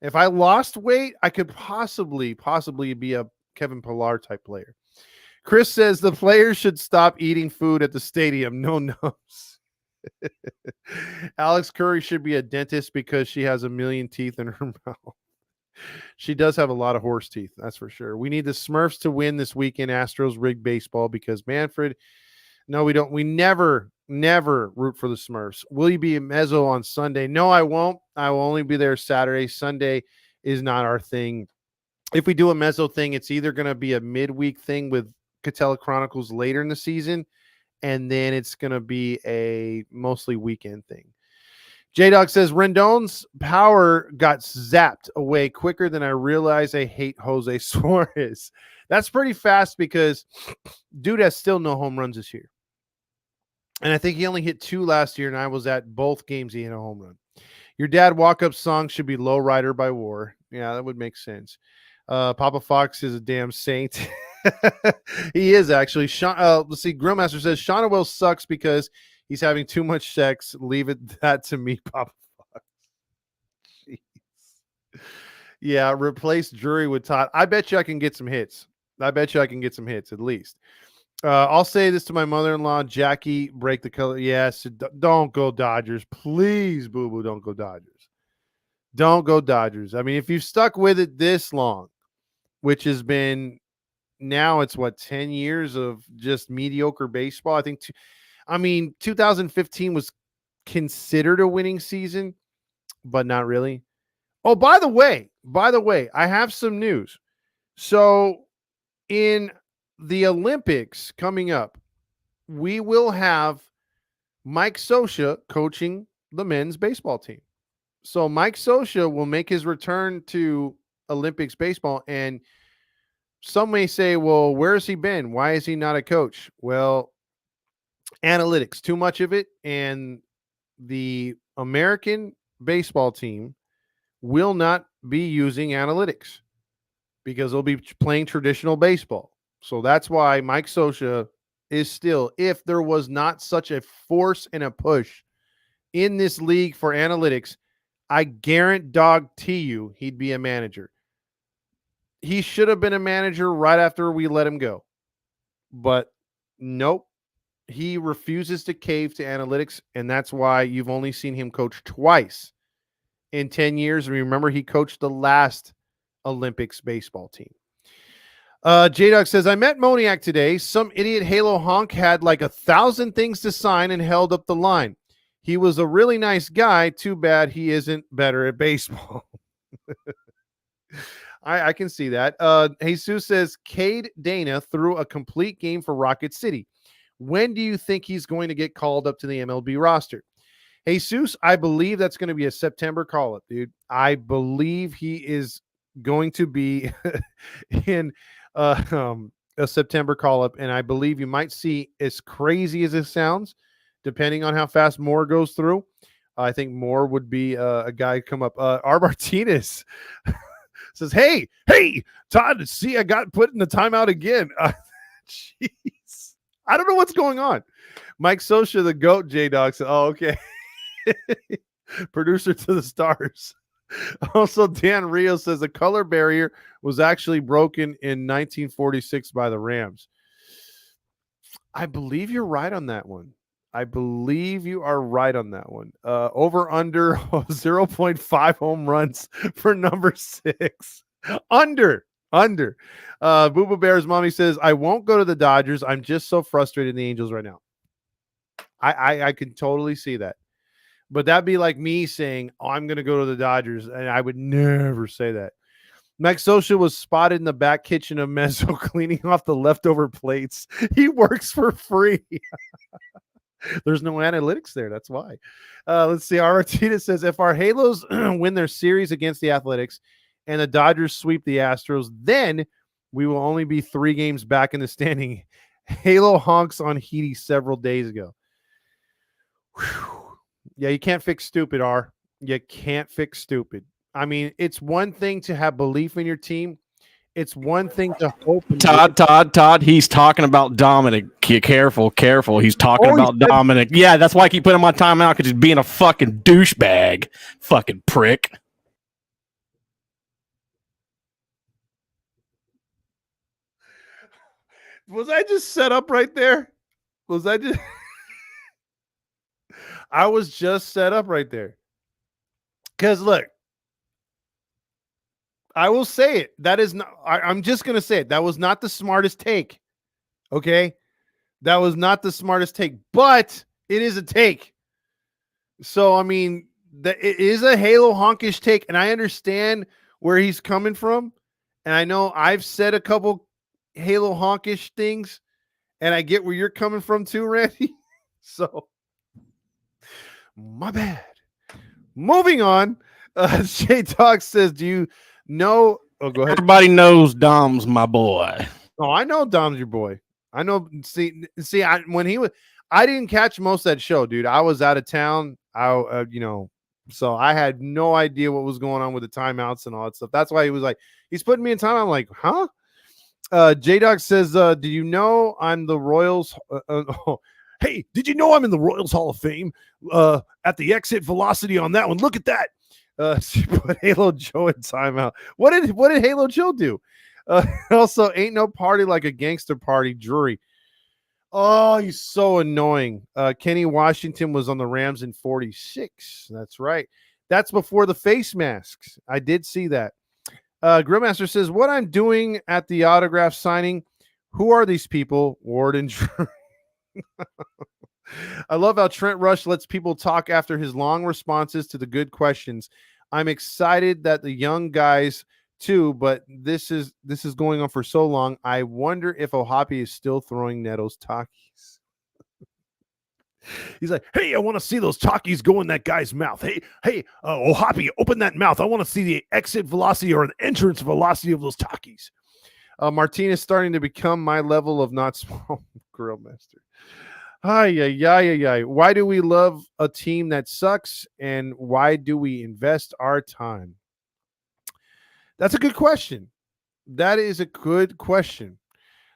If I lost weight, I could possibly be a Kevin Pillar type player. Chris says the players should stop eating food at the stadium. No nubs. Alex Curry should be a dentist because she has a million teeth in her mouth. She does have a lot of horse teeth, that's for sure. We need the Smurfs to win this weekend. Astros rigged baseball because Manfred. No, we don't. We never root for the Smurfs. Will you be a mezzo on Sunday? No, I won't. I will only be there Saturday. Sunday is not our thing. If we do a mezzo thing, it's either going to be a midweek thing with Catella Chronicles later in the season, and then it's going to be a mostly weekend thing. J-Dog says, Rendon's power got zapped away quicker than I realized. I hate Jose Suarez. That's pretty fast because dude has still no home runs this year. And I think he only hit 2 last year, and I was at both games he hit a home run. Your dad walk-up song should be Lowrider by War. Yeah, that would make sense. Papa Fox is a damn saint. He is actually. Let's see. Grillmaster says Shauna Will sucks because he's having too much sex. Leave that to me, Papa Fox. Jeez. Yeah, replace Drury with Todd. I bet you I can get some hits. At least. I'll say this to my mother-in-law, Jackie, break the color. Yes, don't go Dodgers. Please, boo-boo, don't go Dodgers. Don't go Dodgers. I mean, if you've stuck with it this long, which has been now it's 10 years of just mediocre baseball. I think 2015 was considered a winning season, but not really. Oh, by the way, I have some news. So in the Olympics coming up, we will have Mike Scioscia coaching the men's baseball team. So Mike Scioscia will make his return to Olympics baseball, and some may say, well, where has he been? Why is he not a coach? Well, analytics, too much of it. And the American baseball team will not be using analytics because they'll be playing traditional baseball. So that's why Mike Scioscia is still, if there was not such a force and a push in this league for analytics, I guarantee you he'd be a manager. He should have been a manager right after we let him go. But nope, he refuses to cave to analytics, and that's why you've only seen him coach twice in 10 years. Remember, he coached the last Olympics baseball team. J-Dog says, I met Moniak today. Some idiot Halo honk had like 1,000 things to sign and held up the line. He was a really nice guy. Too bad he isn't better at baseball. I can see that. Jesus says, Cade Dana threw a complete game for Rocket City. When do you think he's going to get called up to the MLB roster? Jesus, I believe that's going to be a September call-up, dude. I believe he is going to be in a September call-up, and I believe you might see, as crazy as it sounds, depending on how fast Moore goes through, I think Moore would be a guy come up. R. Martinez says, hey, Todd, see, I got put in the timeout again. Jeez. I don't know what's going on. Mike Scioscia, the GOAT, J-Dog said, oh, okay. Producer to the stars. Also, Dan Rios says the color barrier was actually broken in 1946 by the Rams. I believe you're right on that one. Over under 0.5 home runs for number 6. Under. Booba Bear's mommy says, I won't go to the Dodgers. I'm just so frustrated in the Angels right now. I can totally see that. But that'd be like me saying, oh, I'm going to go to the Dodgers. And I would never say that. Mike Scioscia was spotted in the back kitchen of Mezzo cleaning off the leftover plates. He works for free. There's no analytics there. That's why. Let's see. Artina says, if our Halos win their series against the Athletics and the Dodgers sweep the Astros, then we will only be 3 games back in the standing. Halo honks on Heedy several days ago. Whew. Yeah, you can't fix stupid, R. You can't fix stupid. I mean, it's one thing to have belief in your team. It's one thing to hope. Todd, he's talking about Dominic. Careful. He's talking about Dominic. Yeah, that's why I keep putting him on timeout, because he's being a fucking douchebag. Fucking prick. Was I just set up right there? I was just set up right there. Because look, I will say it. That is not, I'm just going to say it. That was not the smartest take. Okay. That was not the smartest take, but it is a take. So, I mean, it is a Halo honkish take, and I understand where he's coming from. And I know I've said a couple Halo honkish things, and I get where you're coming from too, Randy. So, my bad. Moving on. Jay Talk says, do you know? Oh, go ahead. Everybody knows Dom's my boy. Oh, I know Dom's your boy. I know. See, when he was, I didn't catch most of that show, dude. I was out of town. So I had no idea what was going on with the timeouts and all that stuff. That's why he was like, he's putting me in time. I'm like, huh? J-Dog says, do you know I'm the Royals? Hey, did you know I'm in the Royals Hall of Fame? At the exit velocity on that one. Look at that. She put Halo Joe in timeout. What did Halo Joe do? Also, ain't no party like a gangster party, Drury. Oh, he's so annoying. Kenny Washington was on the Rams in 46. That's right. That's before the face masks. I did see that. Grillmaster says, what I'm doing at the autograph signing, who are these people? Ward and Drury. I love how Trent Rush lets people talk after his long responses to the good questions. I'm excited that the young guys too, but this is going on for so long. I wonder if Ohapi is still throwing Neto's Takis. He's like, hey, I want to see those Takis go in that guy's mouth. Hey, Ohapi, open that mouth. I want to see the exit velocity or an entrance velocity of those Takis. Martinez starting to become my level of not small grill master. Ay. Why do we love a team that sucks, and why do we invest our time? That's a good question. That is a good question.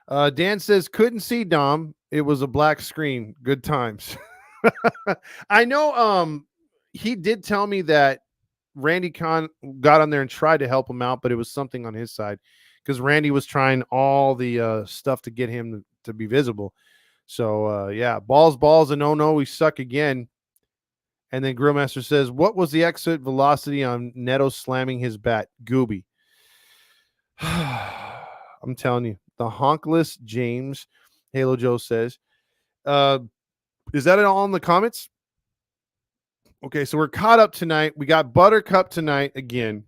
Dan says, couldn't see Dom. It was a black screen. Good times. I know he did tell me that Randy Kahn got on there and tried to help him out, but it was something on his side because Randy was trying all the stuff to get him to be visible. So, yeah, balls, and no, we suck again. And then Grillmaster says, what was the exit velocity on Neto slamming his bat? Gooby. I'm telling you, the honkless James, Halo Joe says. Is that all in the comments? Okay, so we're caught up tonight. We got Buttercup tonight again.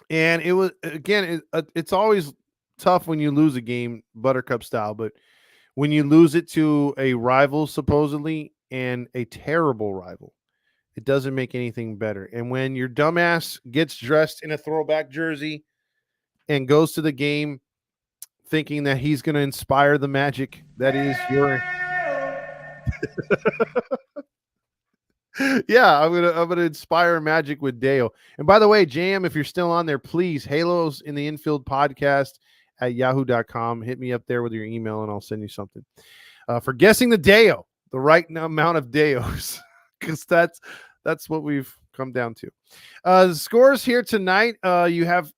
And it was, again, it's always tough when you lose a game, Buttercup style, but when you lose it to a rival, supposedly, and a terrible rival, it doesn't make anything better. And when your dumbass gets dressed in a throwback jersey and goes to the game thinking that he's going to inspire the magic that is your... Yeah, I'm gonna inspire magic with Deo. And by the way, JM, if you're still on there, please, Halos in the Infield podcast at yahoo.com. Hit me up there with your email and I'll send you something. For guessing the Deo, the right amount of Deos, because that's what we've come down to. The scores here tonight, you have,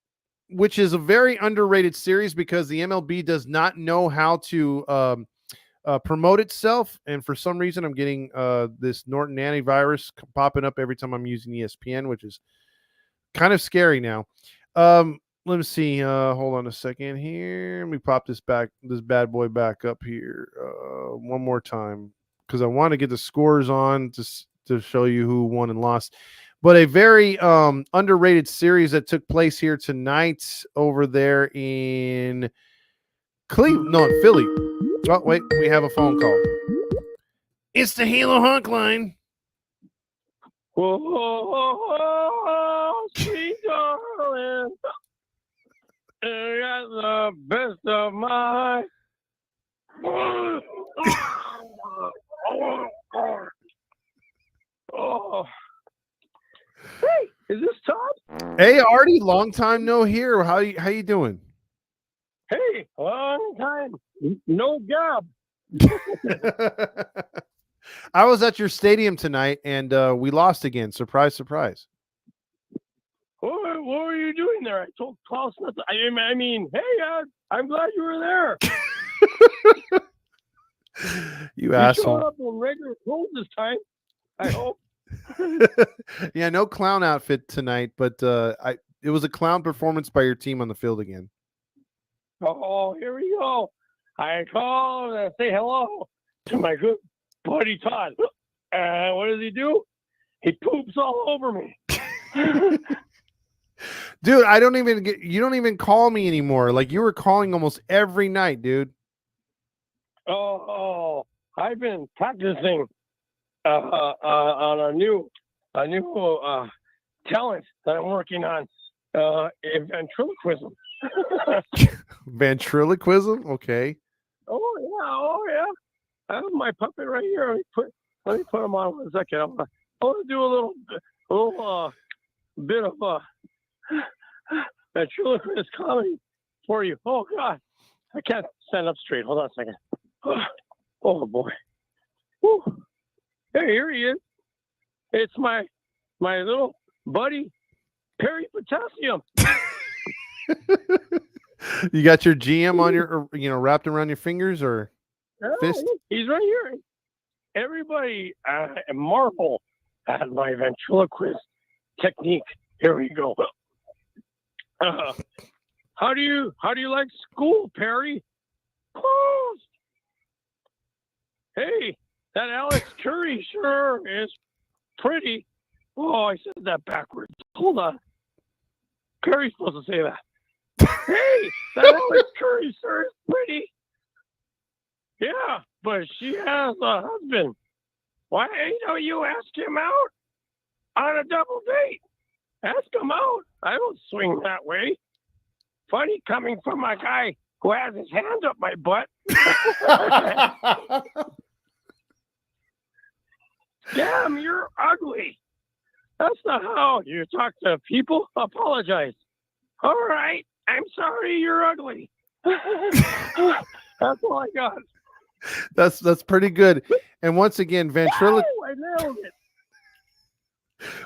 which is a very underrated series because the MLB does not know how to promote itself, and for some reason I'm getting this Norton antivirus popping up every time I'm using ESPN, which is kind of scary now. Let me see. Hold on a second here. Let me pop this bad boy back up here one more time because I want to get the scores on to show you who won and lost. But a very underrated series that took place here tonight over there in Cleveland, no, in Philly. Oh, wait, we have a phone call. It's the Halo Honk line. Whoa, sweet darling, you got the best of my. Oh. Hey, is this Todd? Hey, Artie, long time no hear. How you doing? Hey, long time. No job. I was at your stadium tonight, and we lost again. Surprise, surprise. What were you doing there? I told Klaus not to. I mean, hey, I'm glad you were there. You asshole. Showed up in regular clothes this time, I hope. Yeah, no clown outfit tonight, but it was a clown performance by your team on the field again. Oh, here we go. I call and say hello to my good buddy Todd. What does he do? He poops all over me. Dude, you don't even call me anymore. Like you were calling almost every night, dude. Oh, I've been practicing on a new talent that I'm working on, ventriloquism. Ventriloquism? Okay. Oh yeah. I have my puppet right here. Let me put him on 1 second. I want to do a little bit of ventriloquist comedy for you. Oh God, I can't stand up straight. Hold on a second. Oh boy. Whew. Hey, here he is. It's my little buddy Perry Potassium. You got your GM on your, wrapped around your fingers or fist? He's right here. Everybody marvel at my ventriloquist technique. Here we go. How do you like school, Perry? Closed. Hey, that Alex Curry sure is pretty. Oh, I said that backwards. Hold on. Perry's supposed to say that. Hey, that Alex Curry sure is pretty. Yeah, but she has a husband. Why don't you ask him out on a double date? Ask him out. I don't swing that way. funny coming from a guy who has his hand up my butt. Damn, you're ugly. That's not how you talk to people. Apologize. All right. I'm sorry you're ugly. That's all I got. That's pretty good. And once again, I nailed it.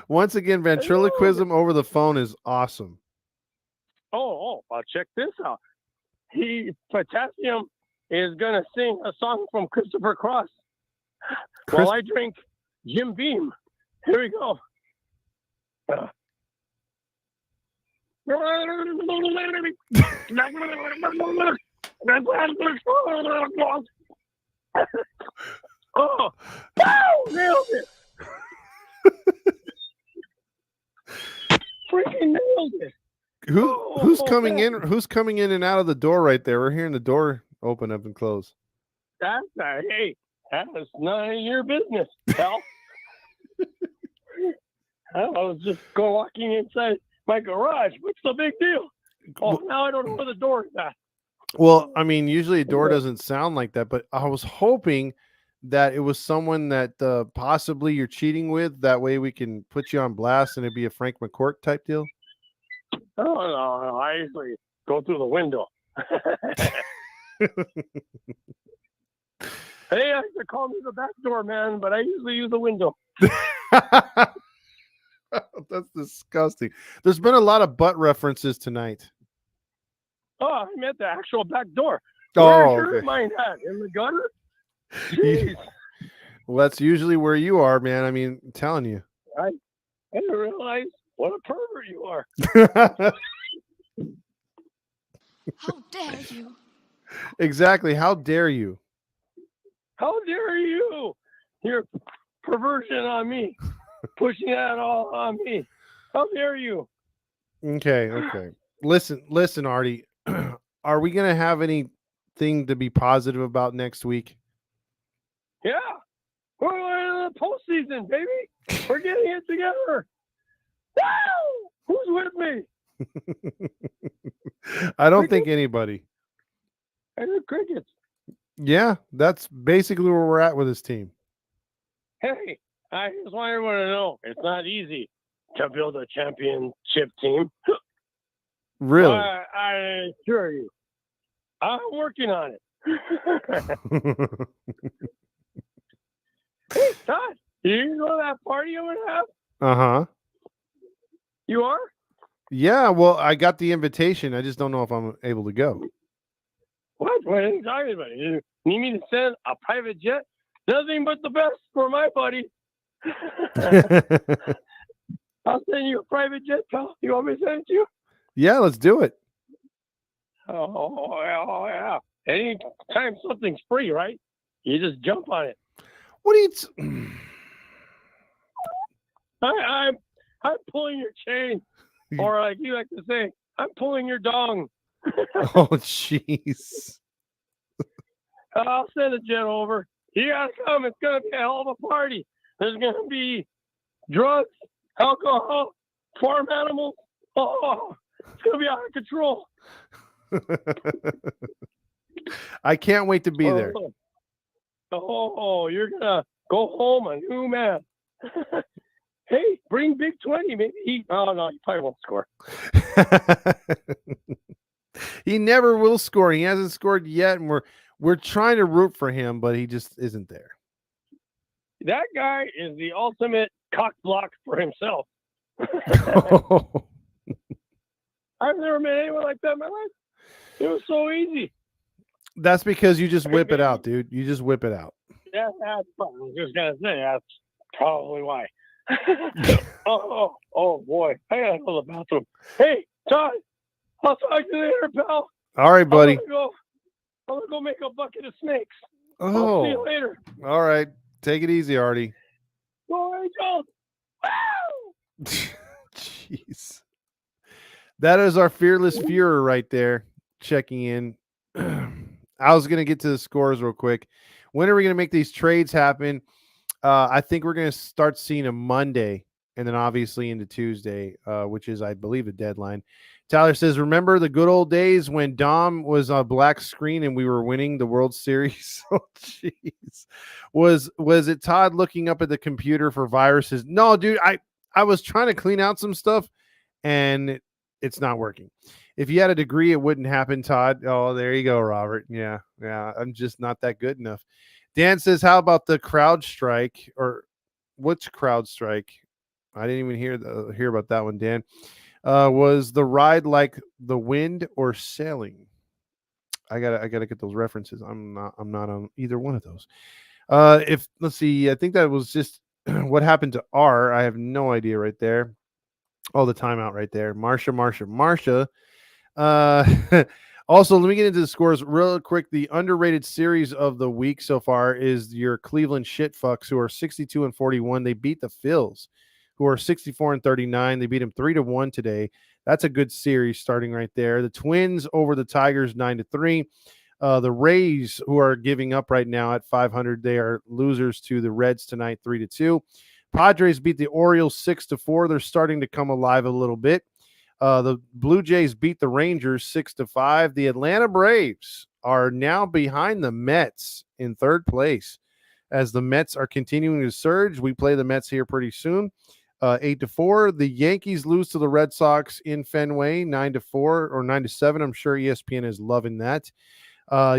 Once again, ventriloquism over the phone is awesome. Check this out. Potassium is gonna sing a song from Christopher Cross while I drink Jim Beam. Here we go. Oh, nailed it! Freaking nailed it! Who's coming in? Who's coming in and out of the door right there? We're hearing the door open up and close. That's hey, that's none of your business, pal. I was just walking inside my garage. What's the big deal? Oh, now I don't know where the door is at. Well, I mean, usually a door doesn't sound like that, but I was hoping that it was someone that possibly you're cheating with. That way we can put you on blast and it'd be a Frank McCourt type deal. Oh, no, I usually go through the window. Hey, I used to call me the back door, man, but I usually use the window. That's disgusting. There's been a lot of butt references tonight. Oh, I meant the actual back door. Oh, Where's your okay. mind at? In the gutter? Jeez. Well, that's usually where you are, man. I mean, I'm telling you. I didn't realize what a pervert you are. How dare you? Exactly. How dare you? How dare you? Your perversion on me. Pushing that all on me. How dare you? Okay. Listen, Artie. Are we gonna have anything to be positive about next week? Yeah. We're in the postseason, baby. We're getting it together. Woo! Who's with me? I don't think anybody. I heard crickets. Yeah, that's basically where we're at with this team. Hey, I just want everyone to know it's not easy to build a championship team. Really? I assure you. I'm working on it. Hey, Todd, you know that party I'm going to have? Uh-huh. You are? Yeah, well, I got the invitation. I just don't know if I'm able to go. What? What are you talking about? You need me to send a private jet? Nothing but the best for my buddy. I'll send you a private jet, pal. You want me to send it to you? Yeah, let's do it. Oh, yeah. Anytime something's free, right? You just jump on it. What do you... I'm pulling your chain. Or like you like to say, I'm pulling your dong. Oh, jeez. I'll send a jet over. You gotta come. It's gonna be a hell of a party. There's gonna be drugs, alcohol, farm animals. Oh, it's gonna be out of control. I can't wait to be there. Oh, you're gonna go home a new man. Hey, bring Big 20. Maybe oh no, you probably won't score. He never will score. He hasn't scored yet, and we're trying to root for him, but he just isn't there. That guy is the ultimate cock block for himself. I've never met anyone like that in my life. It was so easy. That's because you just whip it out, dude. You just whip it out. Yeah, that's I was just gonna say that's probably why. oh boy. I gotta go to the bathroom. Hey, Todd, I'll talk to you later, pal. All right, buddy. I'm gonna go make a bucket of snakes. Oh, I'll see you later. All right. Take it easy, Artie. Boy, go. Wow! Jeez. That is our fearless Führer right there, checking in. I was going to get to the scores real quick. When are we going to make these trades happen? I think we're going to start seeing a Monday and then obviously into Tuesday, which is, I believe, the deadline. Tyler says, remember the good old days when Dom was on black screen and we were winning the World Series? Oh, jeez. Was it Todd looking up at the computer for viruses? No, dude, I was trying to clean out some stuff and it's not working. If you had a degree, it wouldn't happen, Todd. Oh, there you go, Robert. Yeah. I'm just not that good enough. Dan says, how about the crowd strike? Or what's crowd strike? I didn't even hear about that one, Dan. Was the ride like the wind or sailing? I gotta get those references. I'm not on either one of those. Let's see, I think that was just what happened to R. I have no idea right there. Oh, the timeout right there. Marsha. Also, let me get into the scores real quick. The underrated series of the week so far is your Cleveland shitfucks, who are 62-41. They beat the Phils, who are 64-39. They beat them 3-1 today. That's a good series starting right there. The Twins over the Tigers 9-3. The Rays, who are giving up right now at 500, they are losers to the Reds tonight 3-2. Padres beat the Orioles 6-4. They're starting to come alive a little bit. The Blue Jays beat the Rangers 6-5. The Atlanta Braves are now behind the Mets in third place as the Mets are continuing to surge. We play the Mets here pretty soon. 8-4. The Yankees lose to the Red Sox in Fenway 9-4 or 9-7. I'm sure ESPN is loving that.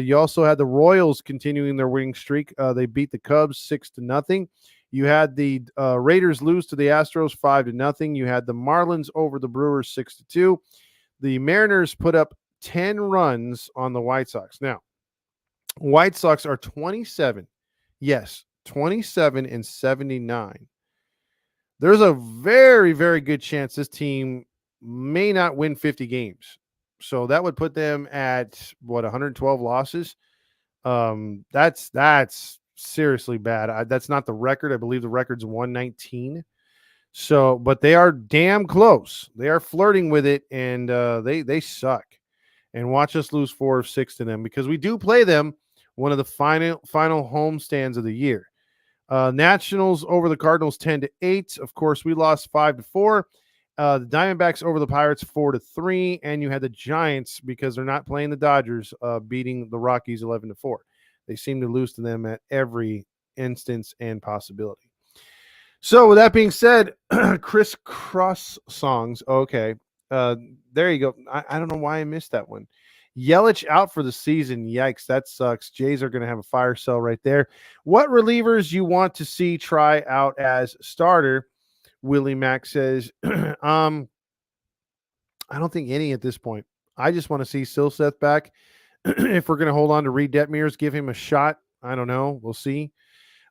You also had the Royals continuing their winning streak. They beat the Cubs 6-0. You had the Raiders lose to the Astros 5-0. You had the Marlins over the Brewers 6-2. The Mariners put up 10 runs on the White Sox. Now, White Sox are 27. Yes, 27-79. There's a very, very good chance this team may not win 50 games. So that would put them at 112 losses. That's seriously bad. That's not the record. I believe the record's 119. So, but they are damn close. They are flirting with it, and they suck. And watch us lose 4 of 6 to them, because we do play them one of the final home stands of the year. Nationals over the Cardinals 10-8. Of course, we lost 5-4. The Diamondbacks over the Pirates 4-3, and you had the Giants, because they're not playing the Dodgers, beating the Rockies 11-4. They seem to lose to them at every instance and possibility. So with that being said, crisscross songs. Okay. There you go. I don't know why I missed that one. Yelich out for the season. Yikes, that sucks. Jays are going to have a fire sale right there. What relievers you want to see try out as starter? Willie Mack says, I don't think any at this point. I just want to see Silseth back. If we're going to hold on to Reed Detmers, give him a shot. I don't know. We'll see.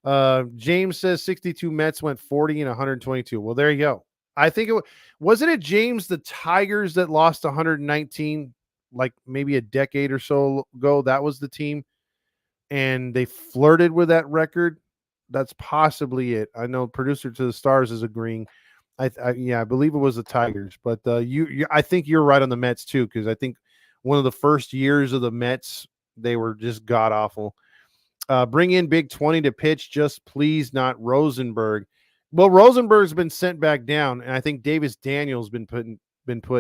James says 62 Mets went 40 and 122. Well, there you go. I think wasn't it James, the Tigers that lost 119, like maybe a decade or so ago. That was the team, and they flirted with that record. That's possibly it. I know producer to the stars is agreeing. I believe it was the Tigers, but I think you're right on the Mets too, because I think one of the first years of the Mets, they were just god awful. Bring in Big 20 to pitch, just please not Rosenberg. Well, Rosenberg's been sent back down, and I think Davis Daniels been put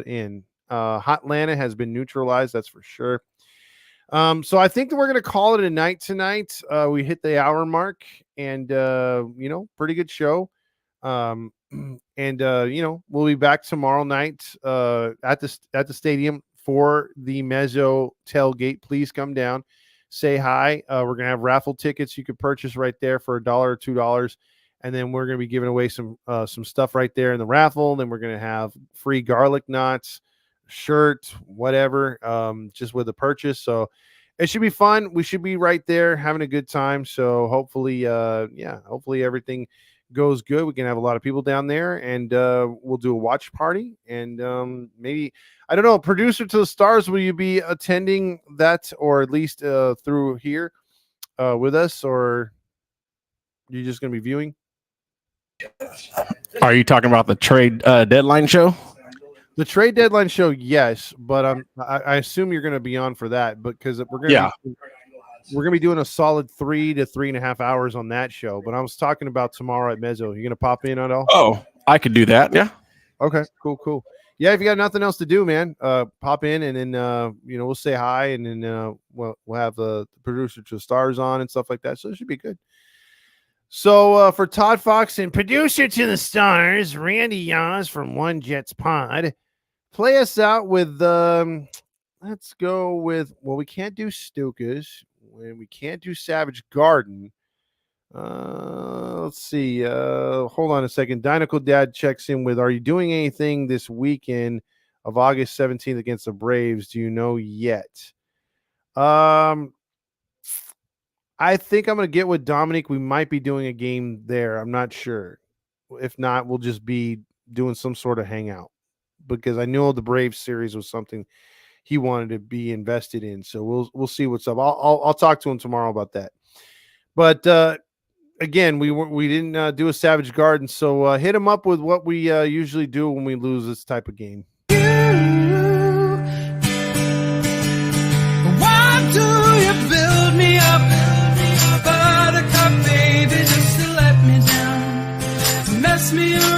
in. Hotlanta has been neutralized, that's for sure. So I think that we're going to call it a night tonight. We hit the hour mark, and pretty good show. We'll be back tomorrow night at the stadium for the Mezzo tailgate. Please come down, say hi. We're going to have raffle tickets you could purchase right there for $1 or $2. And then we're going to be giving away some stuff right there in the raffle. Then we're going to have free garlic knots, shirt, whatever, just with the purchase. So it should be fun. We should be right there having a good time. So hopefully everything goes good. We can have a lot of people down there, and we'll do a watch party. And maybe, I don't know, producer to the stars, will you be attending that, or at least through here with us, or you're just going to be viewing? Are you talking about the trade deadline show? The trade deadline show, yes, but I assume you're going to be on for that, because we're going to be doing a solid 3 to 3.5 hours on that show. But I was talking about tomorrow at Mezzo. You going to pop in at all? Oh, I could do that. Yeah. Okay. Cool. yeah, if you got nothing else to do, man, pop in and then we'll say hi and then we'll have the producer to the stars on and stuff like that. So it should be good. So for Todd Fox and producer to the stars, Randy Yaz from One Jets Pod, play us out with let's go with we can't do Stukas and we can't do Savage Garden. Let's see. Hold on a second. Dinocle Dad checks in with, are you doing anything this weekend of August 17th against the Braves? Do you know yet? I think I'm going to get with Dominic. We might be doing a game there. I'm not sure. If not, we'll just be doing some sort of hangout because I know the Braves series was something he wanted to be invested in. So we'll see what's up. I'll talk to him tomorrow about that. But, again, we didn't do a Savage Garden, so hit him up with what we usually do when we lose this type of game. Why do you build me up, buttercup baby, just to let me down, mess me around?